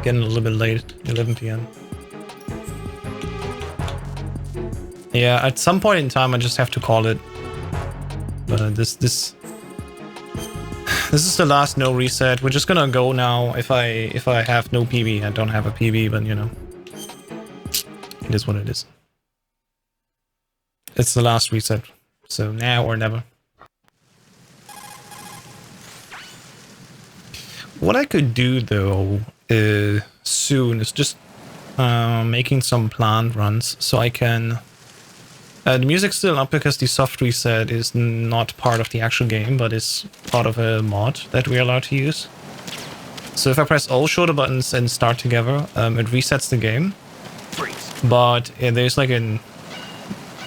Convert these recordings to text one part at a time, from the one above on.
Getting a little bit late, 11 p.m. Yeah, at some point in time, I just have to call it. But this is the last no reset. We're just gonna go now. If I have no PB, I don't have a PB, but you know, it is what it is. It's the last reset, so now or never. What I could do though soon is just making some plant runs so I can. The music's still up because the soft reset is not part of the actual game, but is part of a mod that we're allowed to use. So if I press all shoulder buttons and start together, it resets the game. But there's like a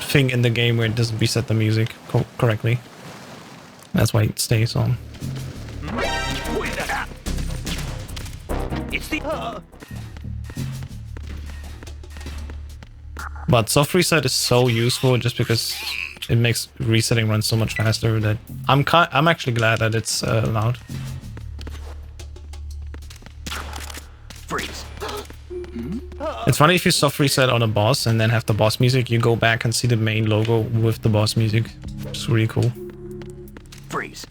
thing in the game where it doesn't reset the music correctly. That's why it stays on. It's the But soft reset is so useful just because it makes resetting run so much faster that I'm actually glad that it's allowed. Freeze. It's funny if you soft reset on a boss and then have the boss music, you go back and see the main logo with the boss music. It's really cool. Freeze.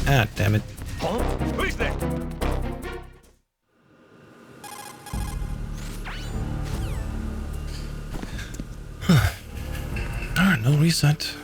Ah, damn it. Who's there? Alright, no reset.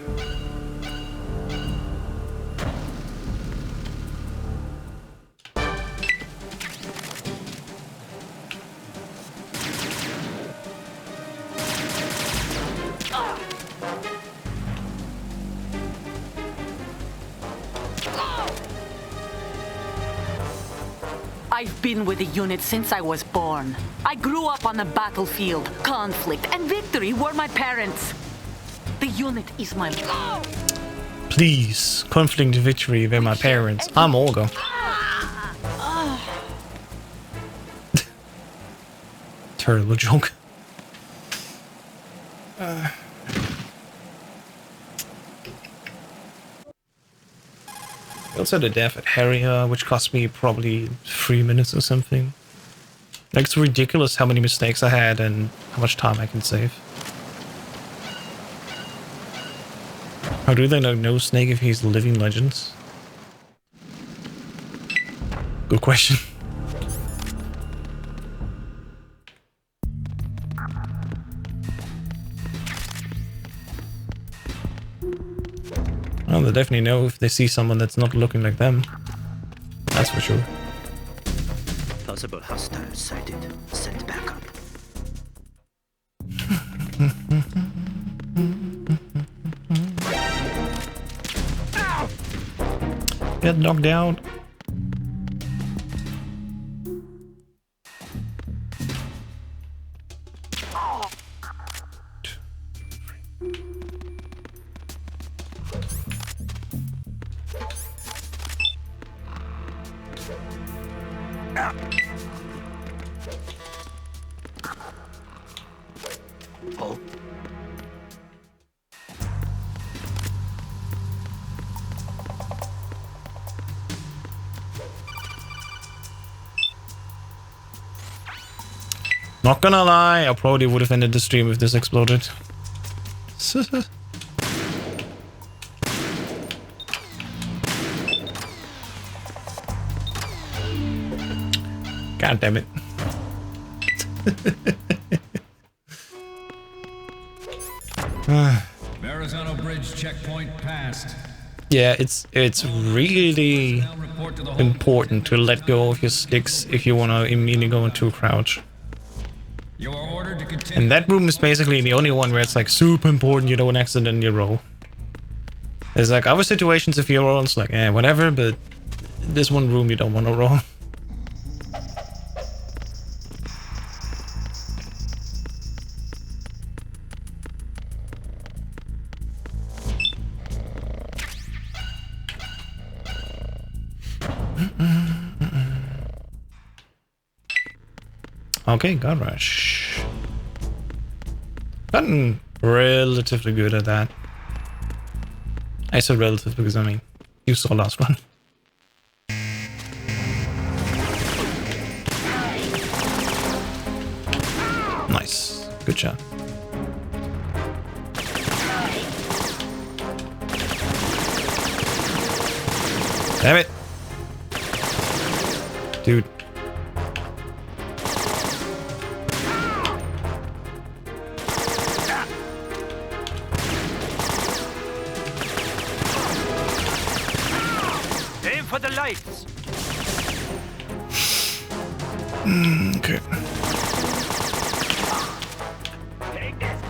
I've been with the unit since I was born. I grew up on the battlefield. Conflict and victory were my parents. The unit is my... Please, conflict and victory were my parents. I'm Olga. Terrible joke. I also had a death at Harrier, which cost me probably 3 minutes or something. Like, it's ridiculous how many mistakes I had and how much time I can save. How do they know Snake if he's living legends? Good question. Well, they definitely know if they see someone that's not looking like them. That's for sure. Possible hostiles sighted. Send backup. Get knocked out. Not gonna lie, I probably would have ended the stream if this exploded. God damn it. Verrazano Bridge checkpoint passed. Yeah, it's really important to let go of your sticks if you want to immediately go into a crouch. And that room is basically the only one where it's like super important you don't accidentally roll. There's like other situations if you roll, it's like, whatever, but this one room you don't want to roll. Okay, God Rush. Gotten relatively good at that. I said relative because, I mean, you saw last run. Nice. Good shot. Damn it. Dude. Aim for the lights. Okay. Take this.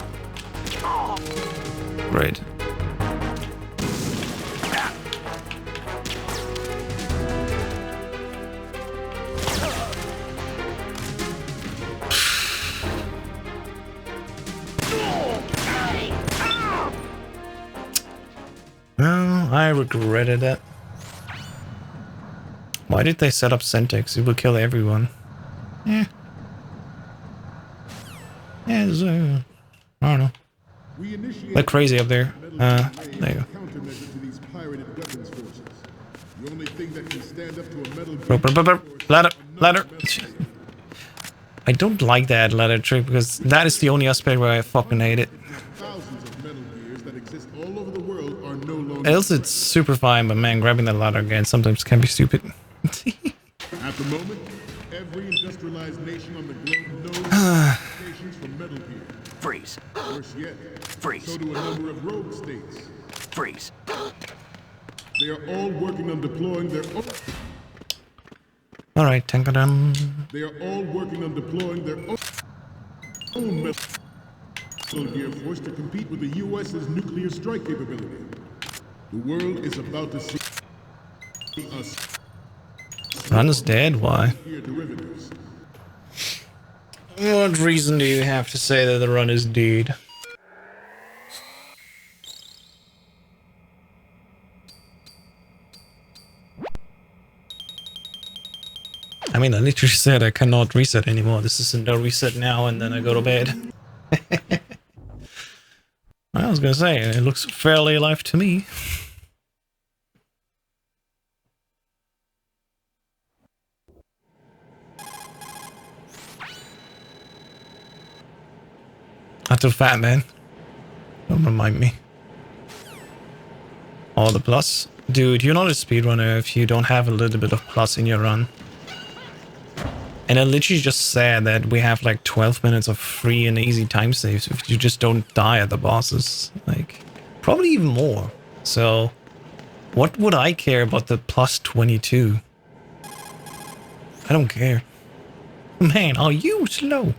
Great. Well, I regretted that. Why did they set up Centex? It will kill everyone. Yeah. Yeah, it's, I don't know. They're crazy up there. There you go. Ladder. I don't like that ladder trick because that is the only aspect where I fucking hate it. Else it's super fine, but man, grabbing that ladder again sometimes can be stupid. At the moment, every industrialized nation on the globe knows applications for Metal Gear. Freeze. Worse yet, Freeze. so do a number of rogue states. Freeze. They are all working on deploying their own. Alright, Tankadam. They are all working on deploying their own Metal Gear force to compete with the U.S.'s nuclear strike capability. The world is about to see us. Run is dead, why? Derivatives. What reason do you have to say that the run is dead? I mean, I literally said I cannot reset anymore. This is a no reset now and then I go to bed. I was gonna say, it looks fairly alive to me. Not too fat, man. Don't remind me. Oh, the plus. Dude, you're not a speedrunner if you don't have a little bit of plus in your run. And I literally just said that we have like 12 minutes of free and easy time saves if you just don't die at the bosses. Like, probably even more. So, what would I care about the plus 22? I don't care. Man, are you slow?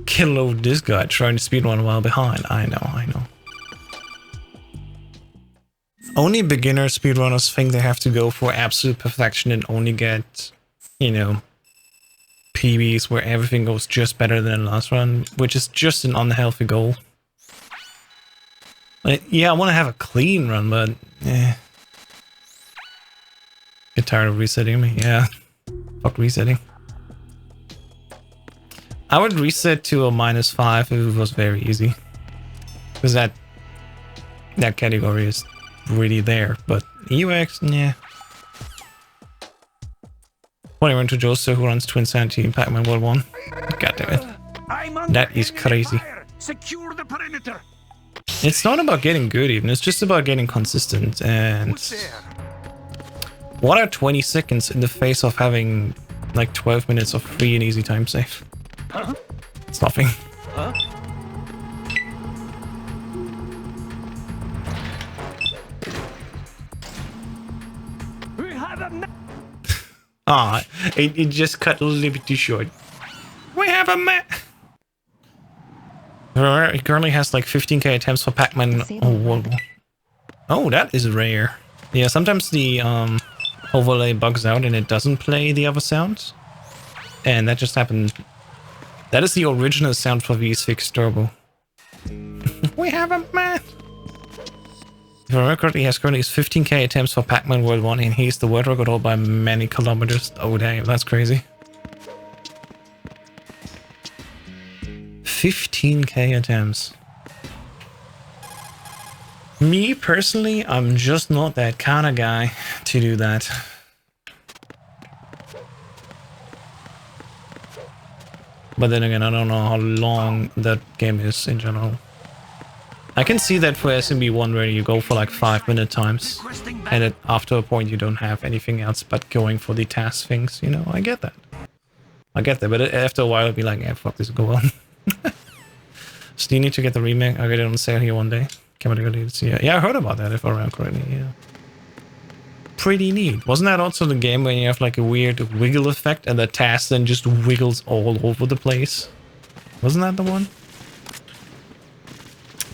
Kill over this guy trying to speedrun while behind. I know. Only beginner speedrunners think they have to go for absolute perfection and only get, you know, PBs where everything goes just better than the last run, which is just an unhealthy goal. Like, yeah, I want to have a clean run, but get tired of resetting me. Yeah, fuck resetting. I would reset to a -5 if it was very easy, because that category is really there. But EuEx, yeah. 21 to Joseph who runs Twin Sanity in Pac-Man World 1. God damn it. That is crazy. Secure the perimeter. It's not about getting good even, it's just about getting consistent. And what are 20 seconds in the face of having like 12 minutes of free and easy time save? Huh? It's nothing. Huh? We have a Ah, it just cut a little bit too short. We have a map. It currently has like 15k attempts for Pac-Man. Oh, that is rare. Yeah, sometimes the overlay bugs out and it doesn't play the other sounds. And that just happened. That is the original sound for VS6 Turbo. We have a man. If I remember correctly, he has currently 15k attempts for Pac-Man World 1 and he's the world record holder by many kilometers. Oh damn, that's crazy. 15k attempts. Me personally, I'm just not that kind of guy to do that. But then again, I don't know how long that game is in general. I can see that for SMB1 where you go for like 5-minute times. And after a point you don't have anything else but going for the task things, you know, I get that. I get that, but after a while I'll be like, yeah, fuck this, go on. So you need to get the remake. I'll get it on sale here one day. Yeah, I heard about that if I remember correctly, yeah. Pretty neat. Wasn't that also the game where you have like a weird wiggle effect and the task then just wiggles all over the place? Wasn't that the one?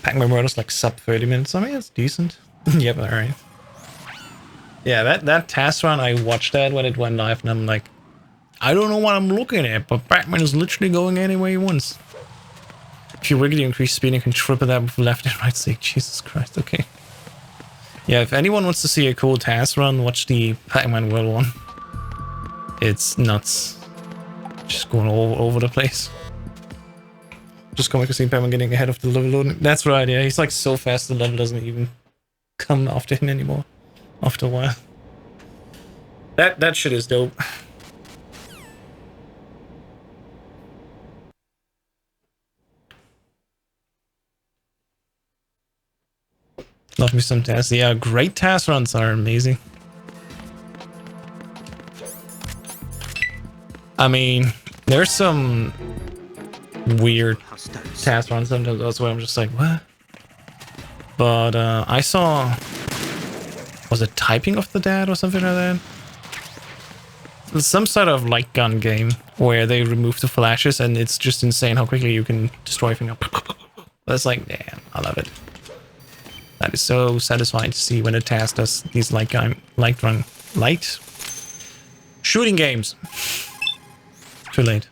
Pac-Man Murder's like sub 30 minutes. I mean, it's decent. Yep, alright. Yeah, that task run, I watched that when it went live and I'm like, I don't know what I'm looking at, but Pac-Man is literally going any way he wants. If you wiggle, you increase speed and can triple that with left and right stick. Jesus Christ, okay. Yeah, if anyone wants to see a cool task run, watch the Pac-Man World one. It's nuts. Just going all over the place. Just comic to see Pac-Man getting ahead of the level loading. That's right, yeah, he's like so fast the level doesn't even come after him anymore. After a while. That shit is dope. Love me some tasks. Yeah, great task runs are amazing. I mean, there's some weird task runs sometimes. That's why I'm just like, what? But I saw, was it Typing of the Dead or something like that? Some sort of light gun game where they remove the flashes and it's just insane how quickly you can destroy things. That's like, damn, I love it. That is so satisfying to see when a task does these light shooting games. Too late.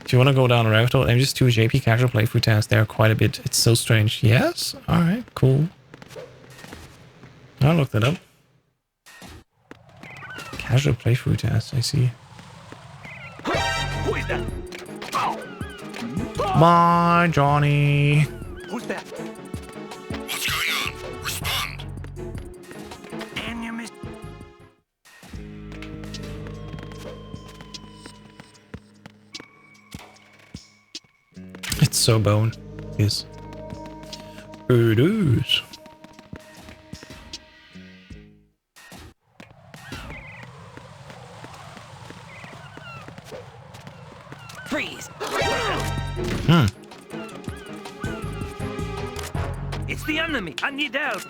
If you want to go down a rabbit hole, MGS2 JP casual playthrough tasks, there are quite a bit. It's so strange. Yes? Alright, cool. I'll look that up. Casual playthrough tasks, I see. Who is that? Bye, Johnny. Who's that? What's going on? Respond. Enemy. It's so bone. Yes. It is. Freeze. It's the enemy. I need help.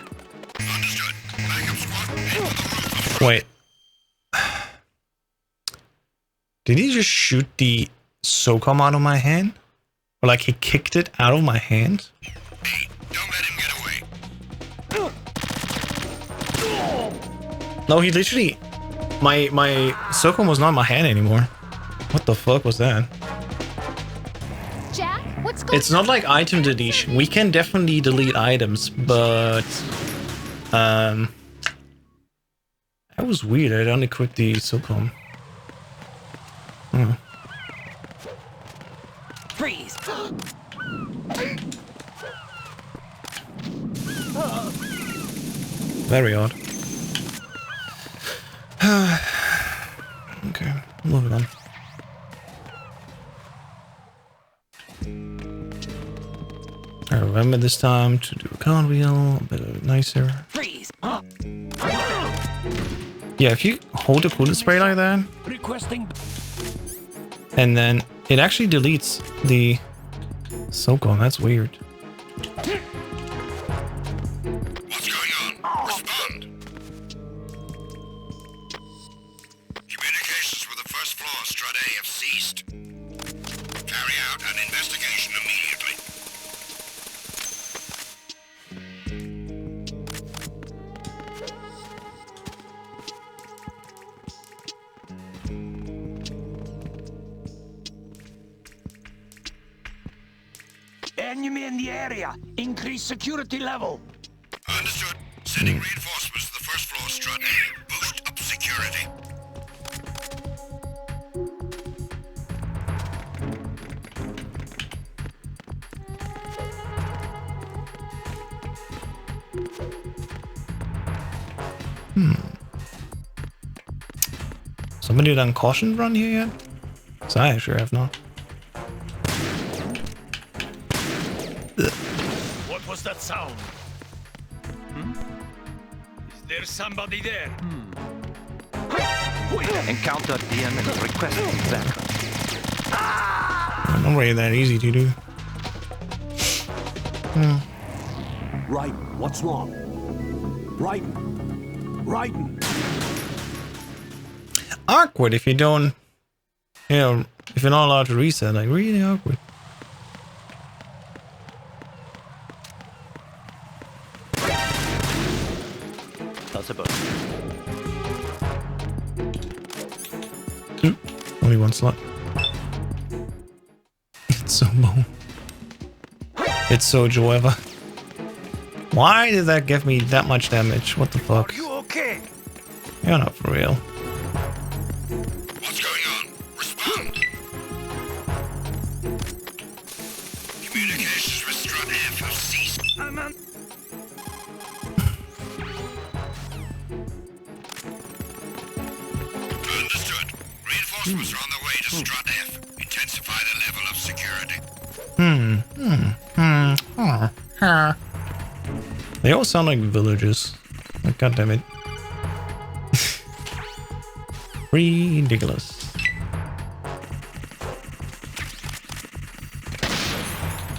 Understood. Backup squad. Wait. Did he just shoot the SOCOM out of my hand? Or like he kicked it out of my hand? Hey, don't let him get away. No, he literally... My SOCOM was not in my hand anymore. What the fuck was that? Jack, what's going on? It's not like item deletion. We can definitely delete items, but... That was weird. I only quit the SOCOM. Freeze. Very odd. Okay, moving on. I remember this time to do a cartwheel, a bit nicer. Freeze. Yeah, if you hold the coolant spray like that, Requesting. and then it actually deletes the SOCOM. That's weird. What's going on? Respond. Communications with the first floor Strut A have ceased. Carry out an investigation immediately. Enemy in the area. Increase security level. Understood. Sending reinforcements to the first floor Strut A. Boost up security. Somebody done caution run here yet? 'Cause I sure have not. What was that sound? Is there somebody there? Encountered the enemy. Requesting backup. Not really that easy to do. Right, what's wrong? Right. Awkward if you don't, you know, if you're not allowed to reset, like really awkward. Possible. Only one slot. It's so bone. It's so Joeva. Why did that give me that much damage? What the fuck? Are you okay? You're not for real. What's going on? Respond! Communications with Strut F have ceased. Understood. Reinforcements are on the way to Strut F. Intensify the level of security. They all sound like villagers. Like, God damn it. Ridiculous.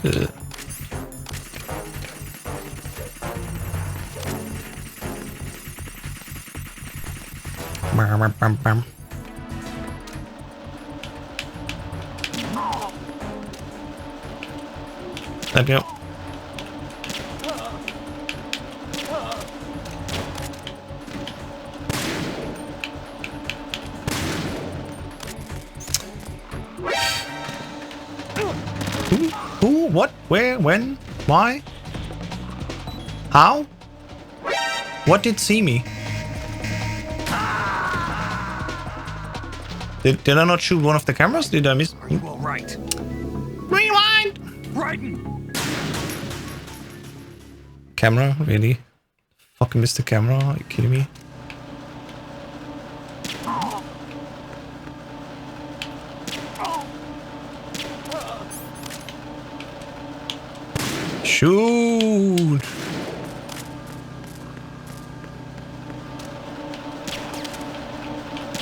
Ugh. Bam, bam, bam. Thank you. Who? What? Where? When? Why? How? What did see me? Did I not shoot one of the cameras? Did I miss? Are you all right? Rewind! Raiden! Camera? Really? Fucking missed the camera? Are you kidding me? Shoot!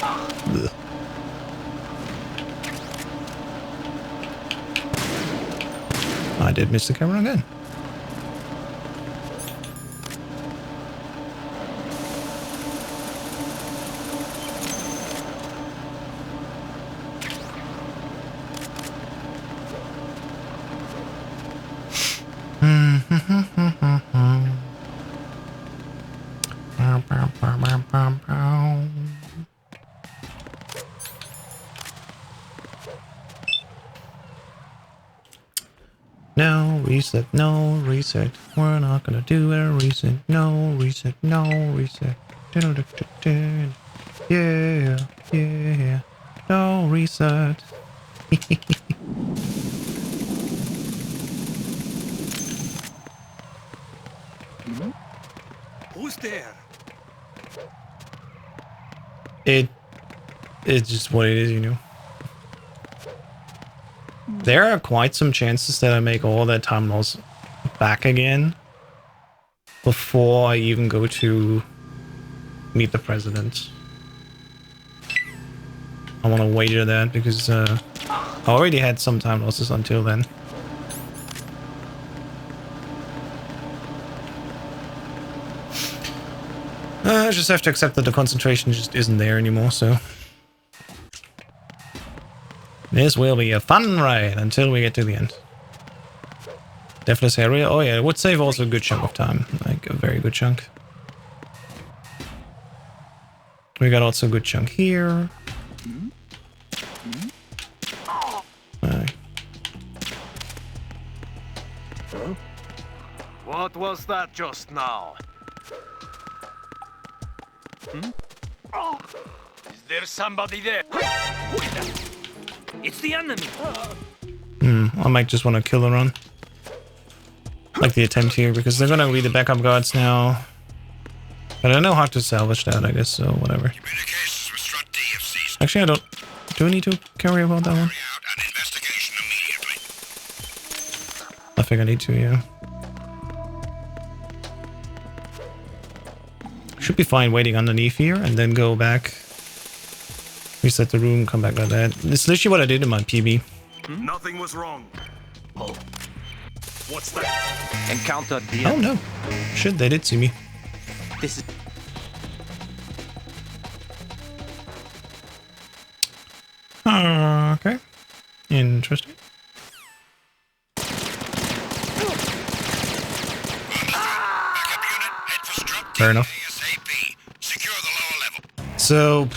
Ugh. I did miss the camera again. No reset, no reset. We're not gonna do a reset. No reset, no reset. Yeah, yeah. No reset. Who's there? It's just what it is, you know. There are quite some chances that I make all that time loss back again before I even go to meet the president. I want to wager that because I already had some time losses until then. I just have to accept that the concentration just isn't there anymore, so... This will be a fun ride until we get to the end. Deathless area. Oh yeah, it would save also a good chunk of time. Like a very good chunk. We got also a good chunk here. What was that just now? Is there somebody there? It's the enemy. I might just want to kill a run. like the attempt here, because they're gonna be the backup guards now. But I don't know how to salvage that, I guess, so whatever. Communications with Strut D have ceased. Actually, I don't... Do I need to carry about that one? Carry out an investigation immediately. I think I need to, yeah. Should be fine waiting underneath here and then go back. Reset the room, come back like that. It's literally what I did in my PB. Nothing was wrong. Oh. What's that? Encountered the Oh no. Shit, they did see me. This is Okay. Interesting. Backup unit, head for Strut D Fair enough. ASAP. Secure the lower level. So,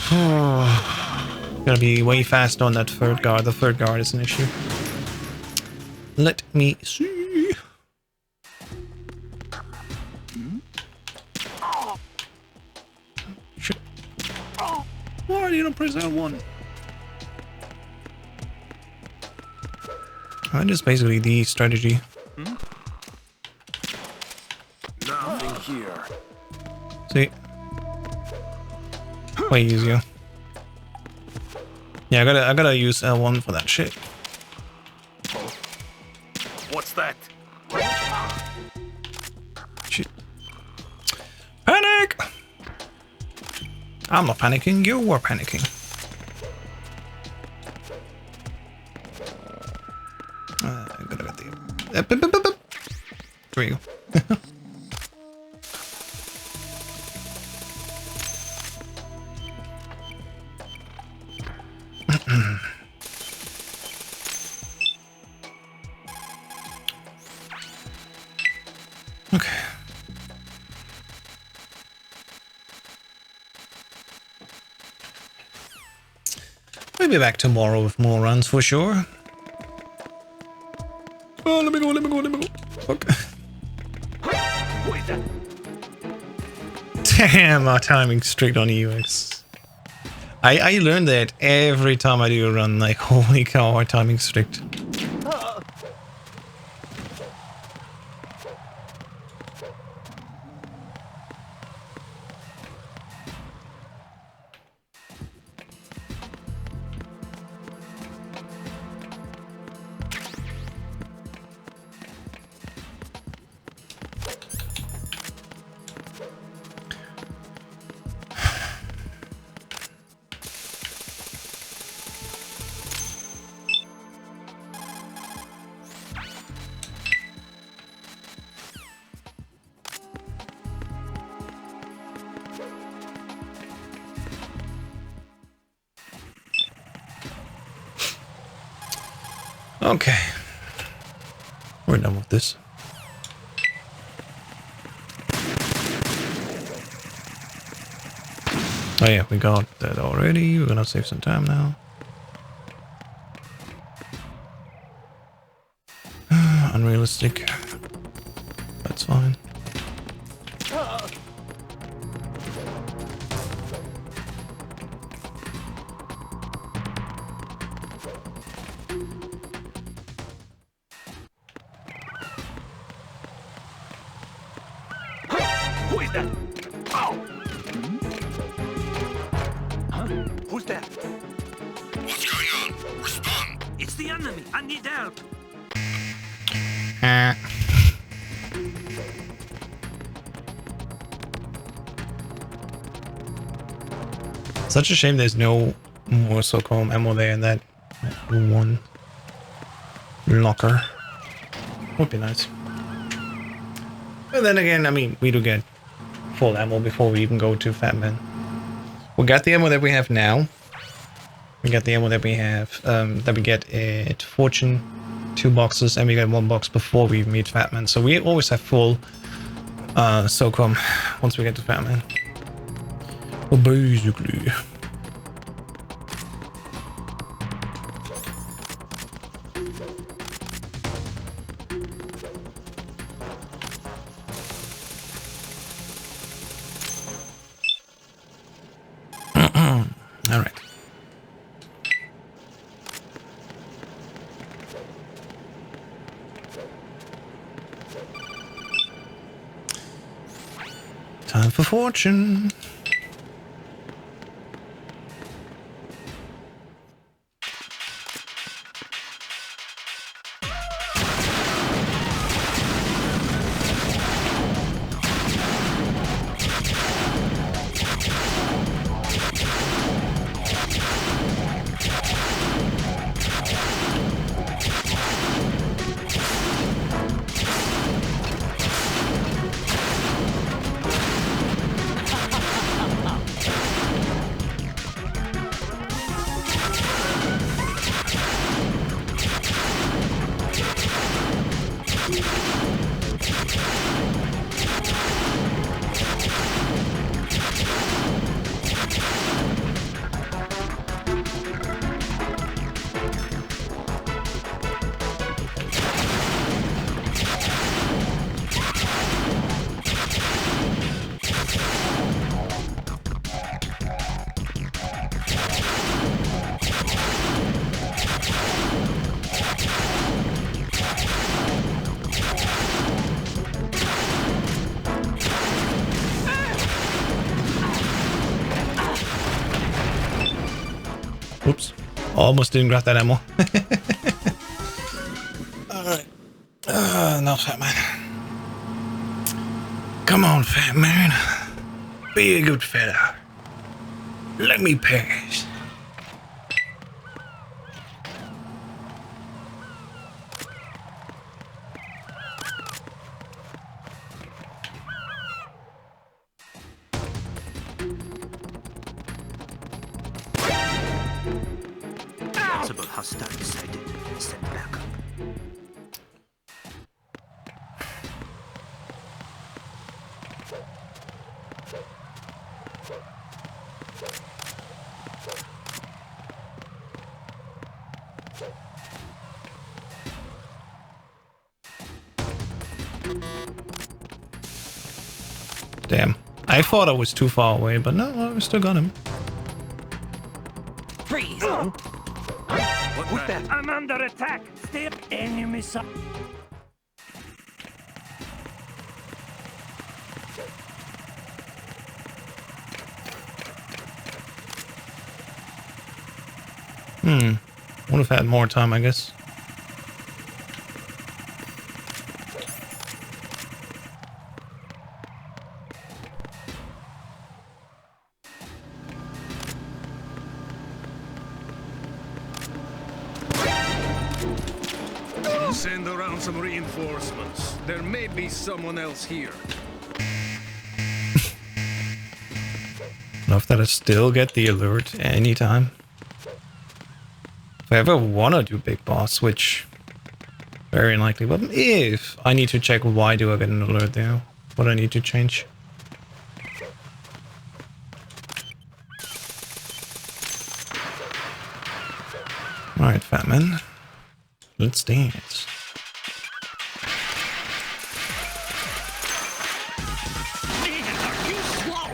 gotta be way fast on that third guard. The third guard is an issue. Let me see. Shit. Why do you not press L1? That is basically the strategy. Nothing here. See? Way easier. Yeah, I gotta use L1 for that shit. What's that? Shit. Panic! I'm not panicking, you were panicking. I gotta get the... There you go. Okay. We'll be back tomorrow with more runs for sure. Oh, let me go. Fuck. Wait, that. Damn, our timing's strict on EuEx. I learned that every time I do a run, like, holy cow, our timing's strict. Okay. We're done with this. Oh yeah, we got that already. We're gonna save some time now. Unrealistic. That's fine. Who is that? Ow! Huh? Who's that? What's going on? Respond. It's the enemy. I need help. Such a shame there's no more so-called ammo there in that one locker. Would be nice. But then again, I mean, we do get full ammo before we even go to Fat Man. We got the ammo that we have now. We got the ammo that we have, that we get at Fortune, 2 boxes, and we get 1 box before we meet Fat Man. So we always have full SOCOM once we get to Fat Man. Well, basically. All right. Time for fortune. Oops. Almost didn't grab that ammo. Alright. Now, fat man. Come on, fat man. Be a good fella. Let me pass. Possible hostile sighted. Send back. Damn. I thought I was too far away, but no, I still got him. Freeze! What's that? I'm under attack! Stay up, enemy side. Would have had more time, I guess. Send around some reinforcements. There may be someone else here. Love that I still get the alert anytime. If I ever want to do Big Boss, which very unlikely, but if I need to check why do I get an alert there, what I need to change. Alright, fat man. Let's dance. Man, are you slow?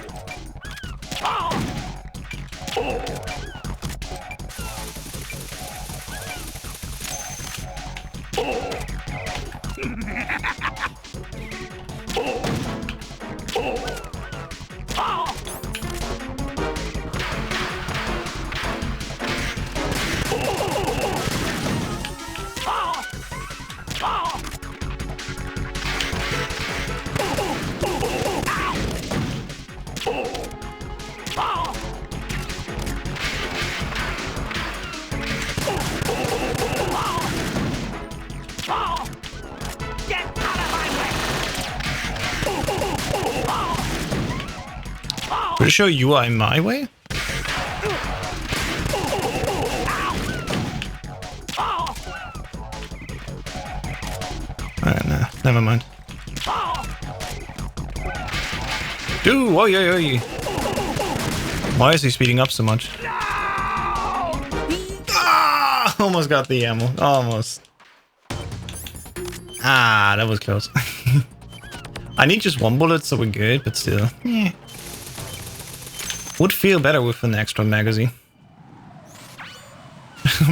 Pretty sure you are in my way? Alright, nah, never mind. Dude, whoa, yo, yo. Why is he speeding up so much? Ah, almost got the ammo. Almost. Ah, that was close. I need just one bullet, so we're good, but still. Yeah. Would feel better with an extra magazine.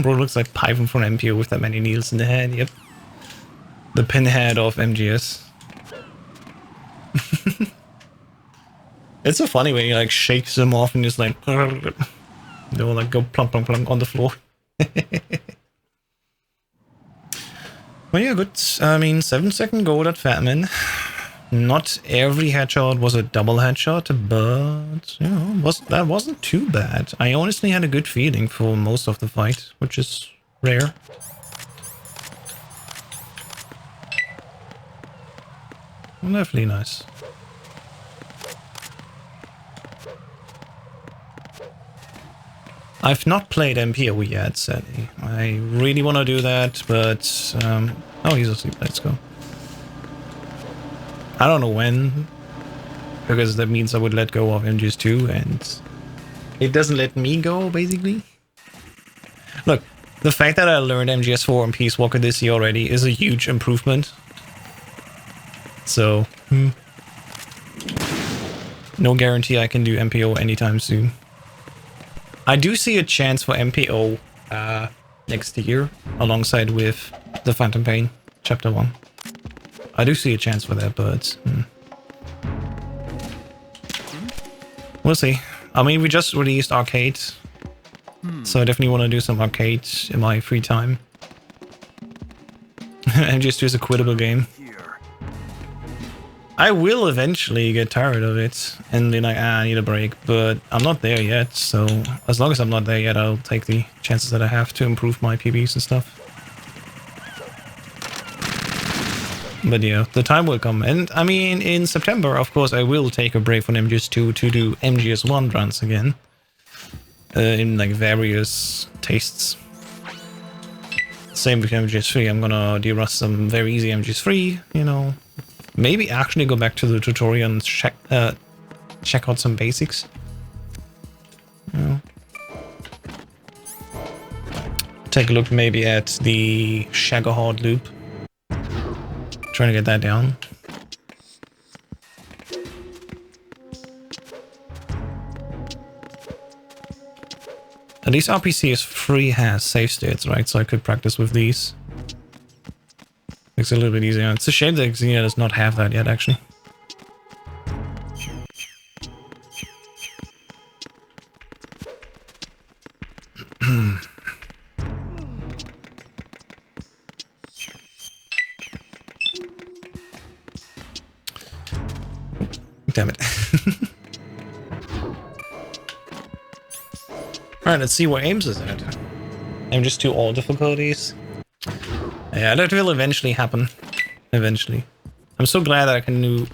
Bro looks like Python from MPO with that many needles in the head, yep. The pinhead of MGS. It's so funny when you like shake them off and just like they'll like go plump plump plump on the floor. Well, yeah, good. I mean, 7-second gold at Fatman. Not every headshot was a double headshot, but you know, that wasn't too bad. I honestly had a good feeling for most of the fight, which is rare. Definitely nice. I've not played MPO yet, sadly. I really want to do that, but oh, he's asleep. Let's go. I don't know when, because that means I would let go of MGS2, and it doesn't let me go, basically. Look, the fact that I learned MGS4 and Peace Walker this year already is a huge improvement. So, no guarantee I can do MPO anytime soon. I do see a chance for MPO next year, alongside with the Phantom Pain Chapter 1. I do see a chance for that, but we'll see. I mean, we just released Arcade, so I definitely want to do some Arcade in my free time. MGS2 is a quittable game. I will eventually get tired of it and be like, I need a break, but I'm not there yet, so as long as I'm not there yet, I'll take the chances that I have to improve my PBs and stuff. But yeah, the time will come. And I mean, in September, of course, I will take a break from MGS2 to do MGS1 runs again. In like various tastes. Same with MGS3, I'm gonna de-rust some very easy MGS3, you know. Maybe actually go back to the tutorial and check out some basics. You know. Take a look maybe at the Shagahard loop. Trying to get that down. At least RPC's free has save states, right? So I could practice with these. Makes it a little bit easier. It's a shame that Xenia does not have that yet, actually. Damn it. Alright, let's see where Ames is at. MGS2 all difficulties. Yeah, that will eventually happen. Eventually. I'm so glad that I can do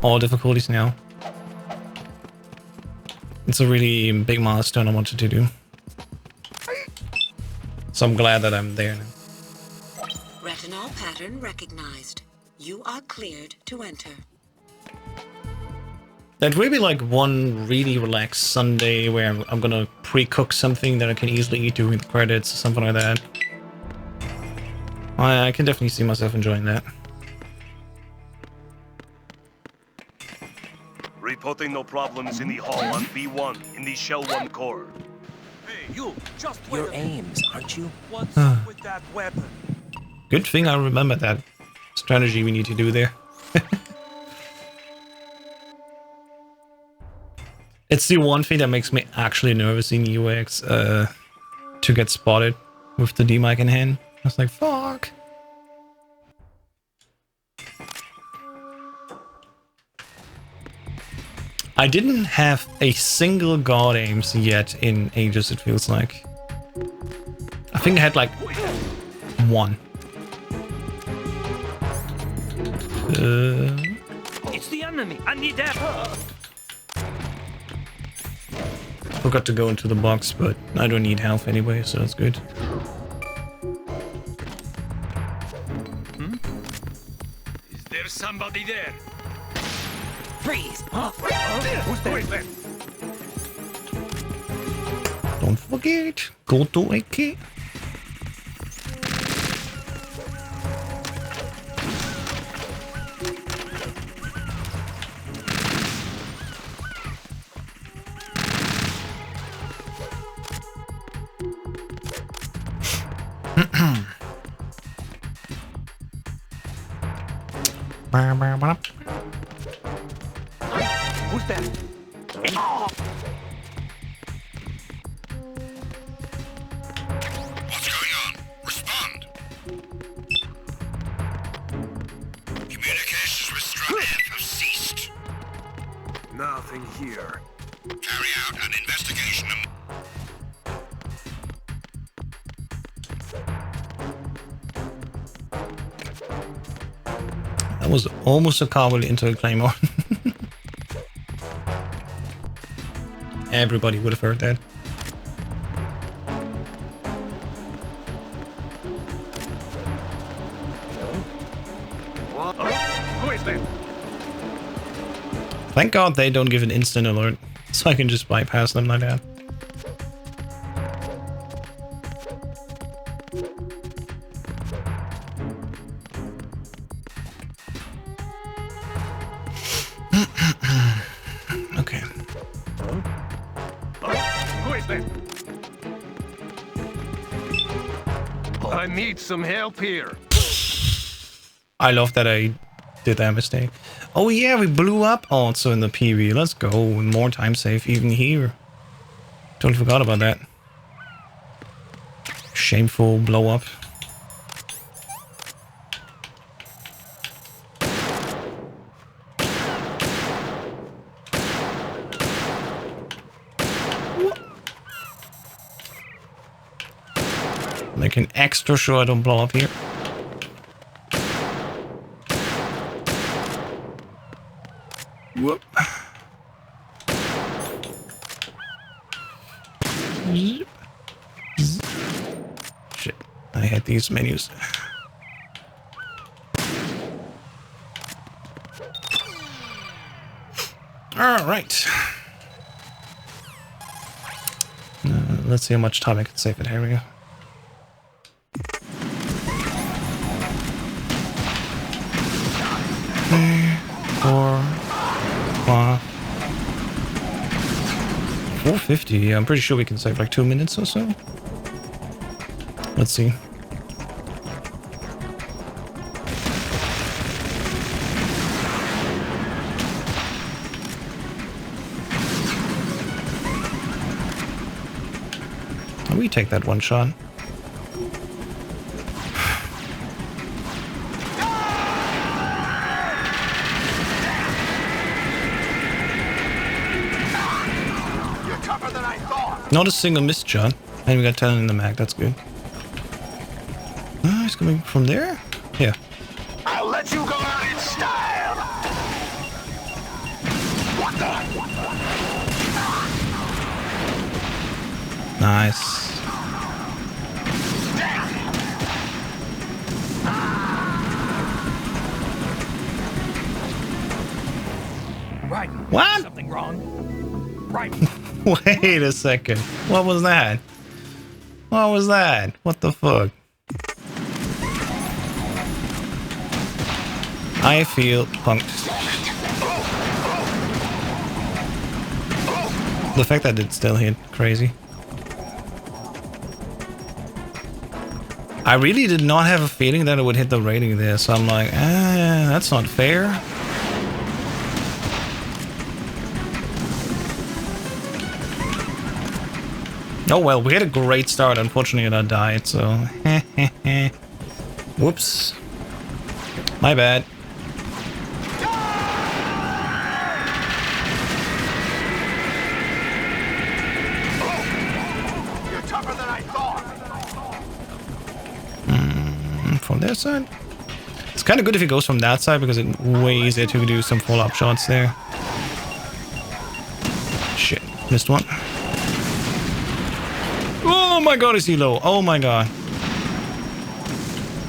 all difficulties now. It's a really big milestone I wanted to do. So I'm glad that I'm there now. Retinol pattern recognized. You are cleared to enter. That will be like one really relaxed Sunday where I'm gonna pre-cook something that I can easily eat during the credits or something like that. I can definitely see myself enjoying that. Reporting no problems in the hall on B1 in the Shell 1 core. Hey, you, just Your aims, aren't you? What's up with that weapon? Good thing I remember that strategy we need to do there. It's the one thing that makes me actually nervous in EuEx, to get spotted with the D-mic in hand. I was like, fuck. I didn't have a single guard aims yet in ages, it feels like. I think I had like one. It's the enemy. I need that. Forgot to go into the box, but I don't need health anyway, so that's good. Is there somebody there? Freeze! Who's there? Don't forget, go to AK. Who's there? What's going on? Respond. Communications with Strut F have ceased. Nothing here. Carry out an investigation. That was almost a cowboy into a claymore. Everybody would have heard that. Who is that? Thank God they don't give an instant alert, so I can just bypass them like that. Okay. Who is that? I need some help here. I love that I did that mistake. Oh yeah, we blew up also in the PV. Let's go. More time save even here. Totally forgot about that. Shameful blow up. Making extra sure I don't blow up here. Whoop. Zip. Zip. Shit, I had these menus. All right. Let's see how much time I can save it. Here we go. 4, 5, 450. I'm pretty sure we can save like 2 minutes or so. Let's see. We take that one shot. Not a single missed shot. And we got 10 in the mag, that's good. He's coming from there? Yeah. I'll let you go out in style. What the? Nice. Right. What? Something wrong. Right. Wait a second. What was that? What was that? What the fuck? I feel punked. The fact that it still hit, crazy. I really did not have a feeling that it would hit the rating there, so I'm like, that's not fair. Oh well, we had a great start. Unfortunately, I died, so... Whoops. My bad. You're tougher than I thought. From their side? It's kind of good if it goes from that side, because it's way easier to do some follow-up shots there. Shit, missed one. Oh my god, is he low? Oh my god.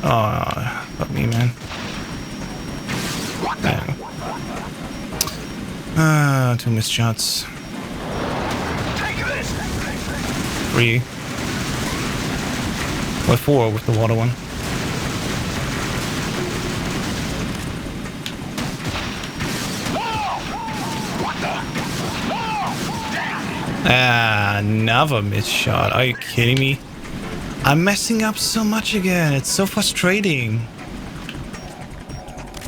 Oh, fuck me, man. Two missed shots. 3. Or 4 with the water one. Another missed shot. Are you kidding me? I'm messing up so much again. It's so frustrating.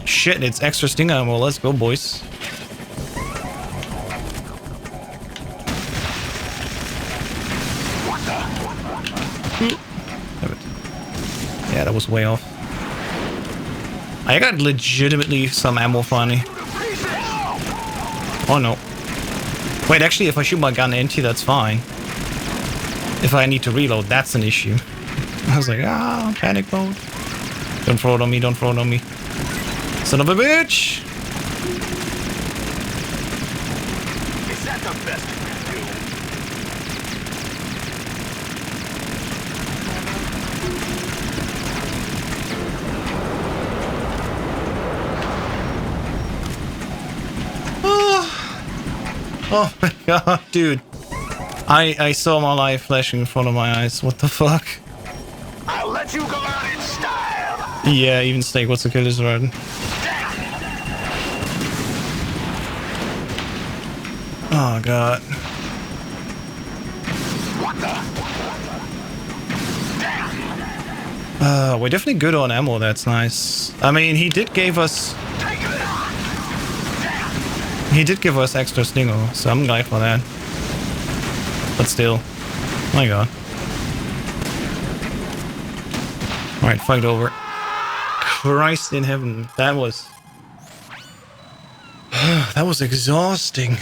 Shit, it's extra stinger ammo. Let's go, boys. was way off. I got legitimately some ammo finally. Oh no. Wait, actually, if I shoot my gun empty, that's fine. If I need to reload, that's an issue. I was like, panic mode. Don't throw it on me, don't throw it on me. Son of a bitch! Is that the best you can do? Oh my god, dude. I saw my life flashing in front of my eyes. What the fuck? I'll let you go out in style. Yeah, even Snake wants to kill his red. Oh god. We're definitely good on ammo, that's nice. I mean, he did give us extra stinger, so I'm glad for that. But still, my god. Alright, fight over. Christ in heaven, that was that was exhausting.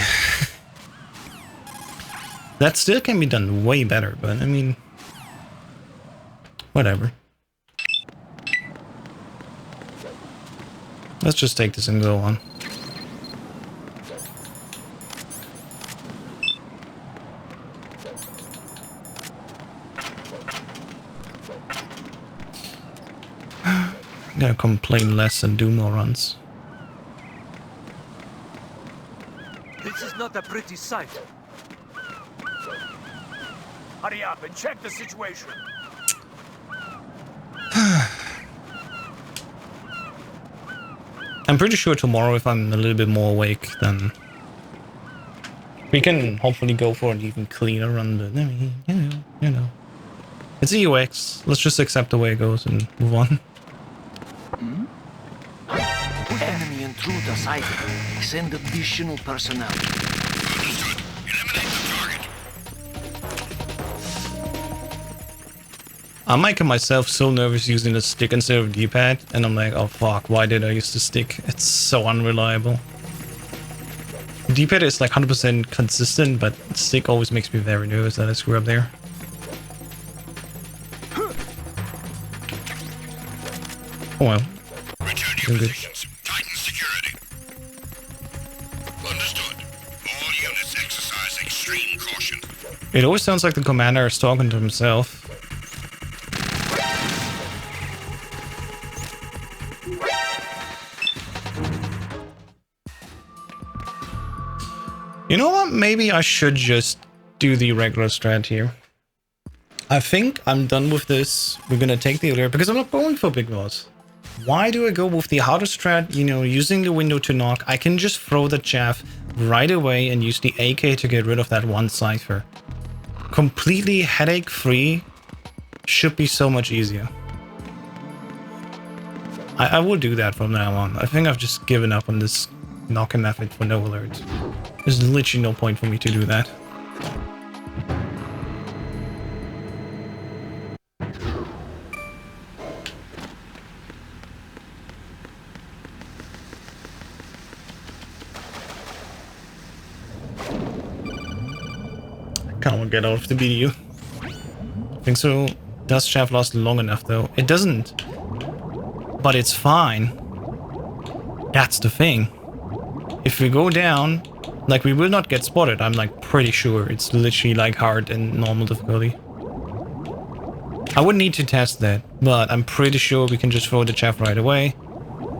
That still can be done way better, but I mean, whatever. Let's just take this and go on. Gotta complain less and do more runs. This is not a pretty sight. Hurry up and check the situation. I'm pretty sure tomorrow, if I'm a little bit more awake, then we can hopefully go for an even cleaner run. But I mean, you know, it's EuEx. Let's just accept the way it goes and move on. Enemy intruder sighted. Send additional personnel. Understood. Eliminate the target. I'm making myself so nervous using the stick instead of D-pad, and I'm like, oh fuck, why did I use the stick? It's so unreliable. D-pad is like 100% consistent, but stick always makes me very nervous that I screw up there. Oh well. Return to your positions. Tighten security. Understood. All units exercise extreme caution. It always sounds like the commander is talking to himself. You know what? Maybe I should just do the regular strat here. I think I'm done with this. We're gonna take the alert because I'm not going for big loss. Why do I go with the harder strat? You know, using the window to knock. I can just throw the chaff right away and use the AK to get rid of that one cipher. Completely headache free. Should be so much easier. I will do that from now on. I think I've just given up on this knocking method for no alert. There's literally no point for me to do that. Can't get out of the video. I think so. Does chaff last long enough though? It doesn't. But it's fine. That's the thing. If we go down, like we will not get spotted. I'm like pretty sure. It's literally like hard and normal difficulty. I would need to test that, but I'm pretty sure we can just throw the chaff right away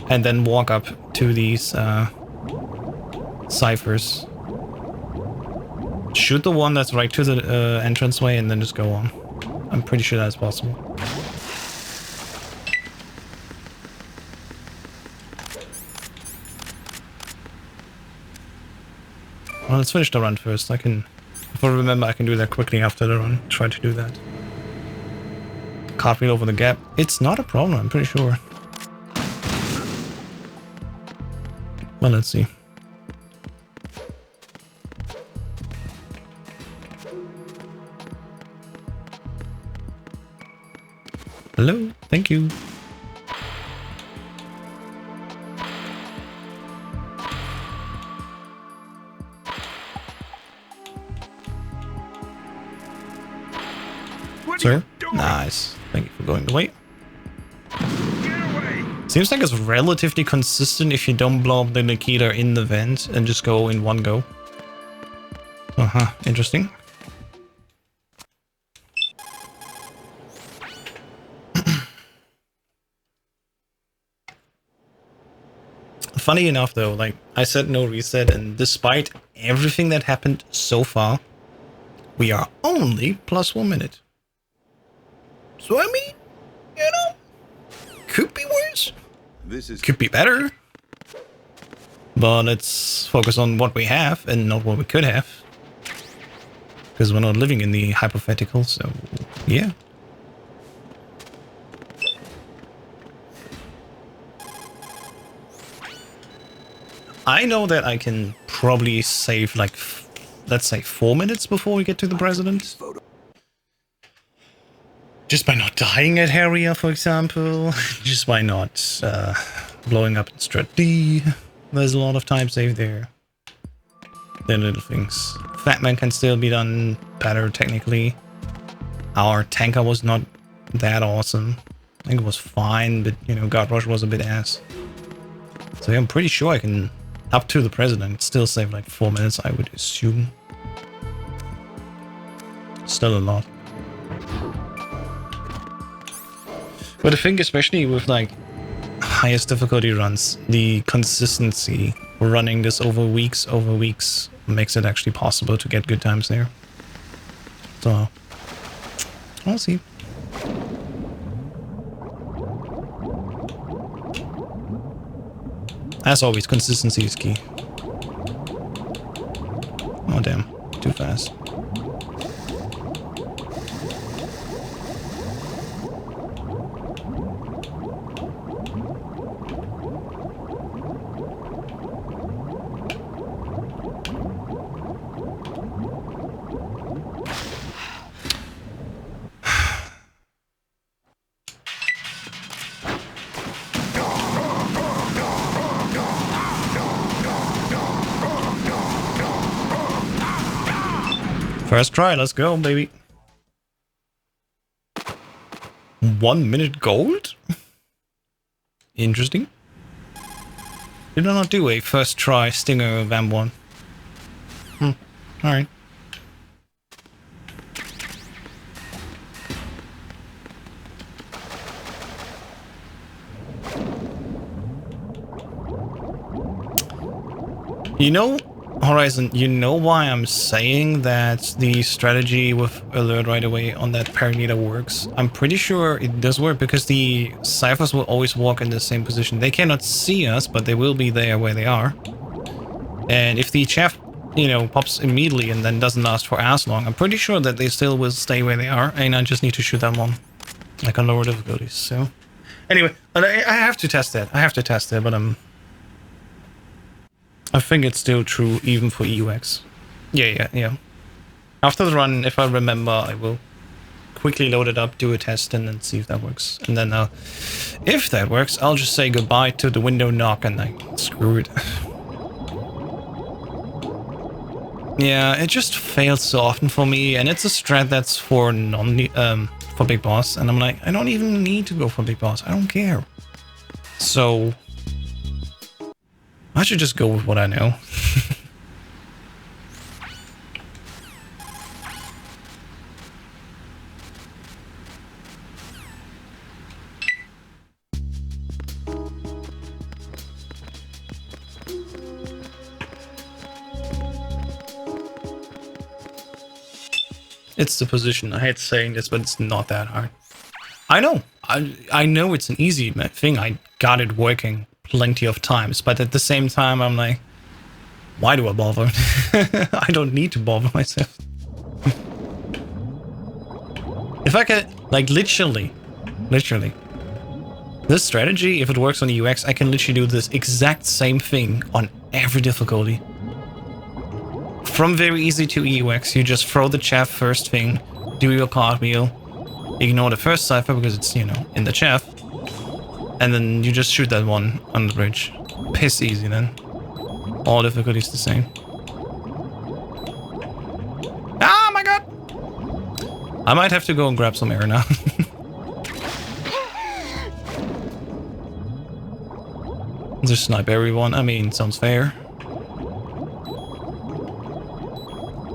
and then walk up to these ciphers. Shoot the one that's right to the entranceway and then just go on. I'm pretty sure that's possible. Well, let's finish the run first. I can, if I remember, I can do that quickly after the run. Try to do that. Cartwheel over the gap. It's not a problem, I'm pretty sure. Well, let's see. Hello, thank you. Sir? Nice. Thank you for going the way. Seems like it's relatively consistent if you don't blow up the Nikita in the vent and just go in one go. Interesting. Funny enough though, like I said no reset, and despite everything that happened so far, we are only plus 1 minute. So I mean, you know, could be worse. Could be better. But let's focus on what we have and not what we could have. Because we're not living in the hypothetical, so yeah. I know that I can probably save like, let's say 4 minutes before we get to the president. Just by not dying at Harrier, for example. Just by not blowing up in Strat D. There's a lot of time saved there. They're little things. Fatman can still be done better technically. Our tanker was not that awesome. I think it was fine, but you know, Guard Rush was a bit ass. So yeah, I'm pretty sure I can, up to the president, still save like 4 minutes, I would assume. Still a lot. But I think especially with like highest difficulty runs, the consistency running this over weeks makes it actually possible to get good times there. So we'll see. As always, consistency is key. Oh damn, too fast. First try, let's go, baby. 1 minute gold? Interesting. Did I not do a first try Stinger Vam 1? Alright. You know, Horizon, you know why I'm saying that the strategy with alert right away on that parameter works? I'm pretty sure it does work because the ciphers will always walk in the same position. They cannot see us, but they will be there where they are. And if the chaff, you know, pops immediately and then doesn't last for as long, I'm pretty sure that they still will stay where they are, and I just need to shoot them on, like on lower difficulties. So, anyway, I have to test that. But I think it's still true even for EuEx. Yeah. After the run, if I remember, I will quickly load it up, do a test, and then see if that works. And then, if that works, I'll just say goodbye to the window knock and like, screw it. Yeah, it just fails so often for me, and it's a strat that's for for Big Boss, and I'm like, I don't even need to go for Big Boss. I don't care. So I should just go with what I know. It's the position. I hate saying this, but it's not that hard. I know. I know it's an easy thing. I got it working plenty of times, but at the same time I'm like, why do I bother? I don't need to bother myself. If I could, like, literally this strategy, if it works on EuEx, I can literally do this exact same thing on every difficulty. From very easy to EuEx, you just throw the chaff first thing, do your cartwheel, ignore the first cipher because it's, you know, in the chaff. And then you just shoot that one on the bridge. Piss easy then. All difficulties the same. Ah, my god! I might have to go and grab some air now. Just snipe everyone. I mean, sounds fair.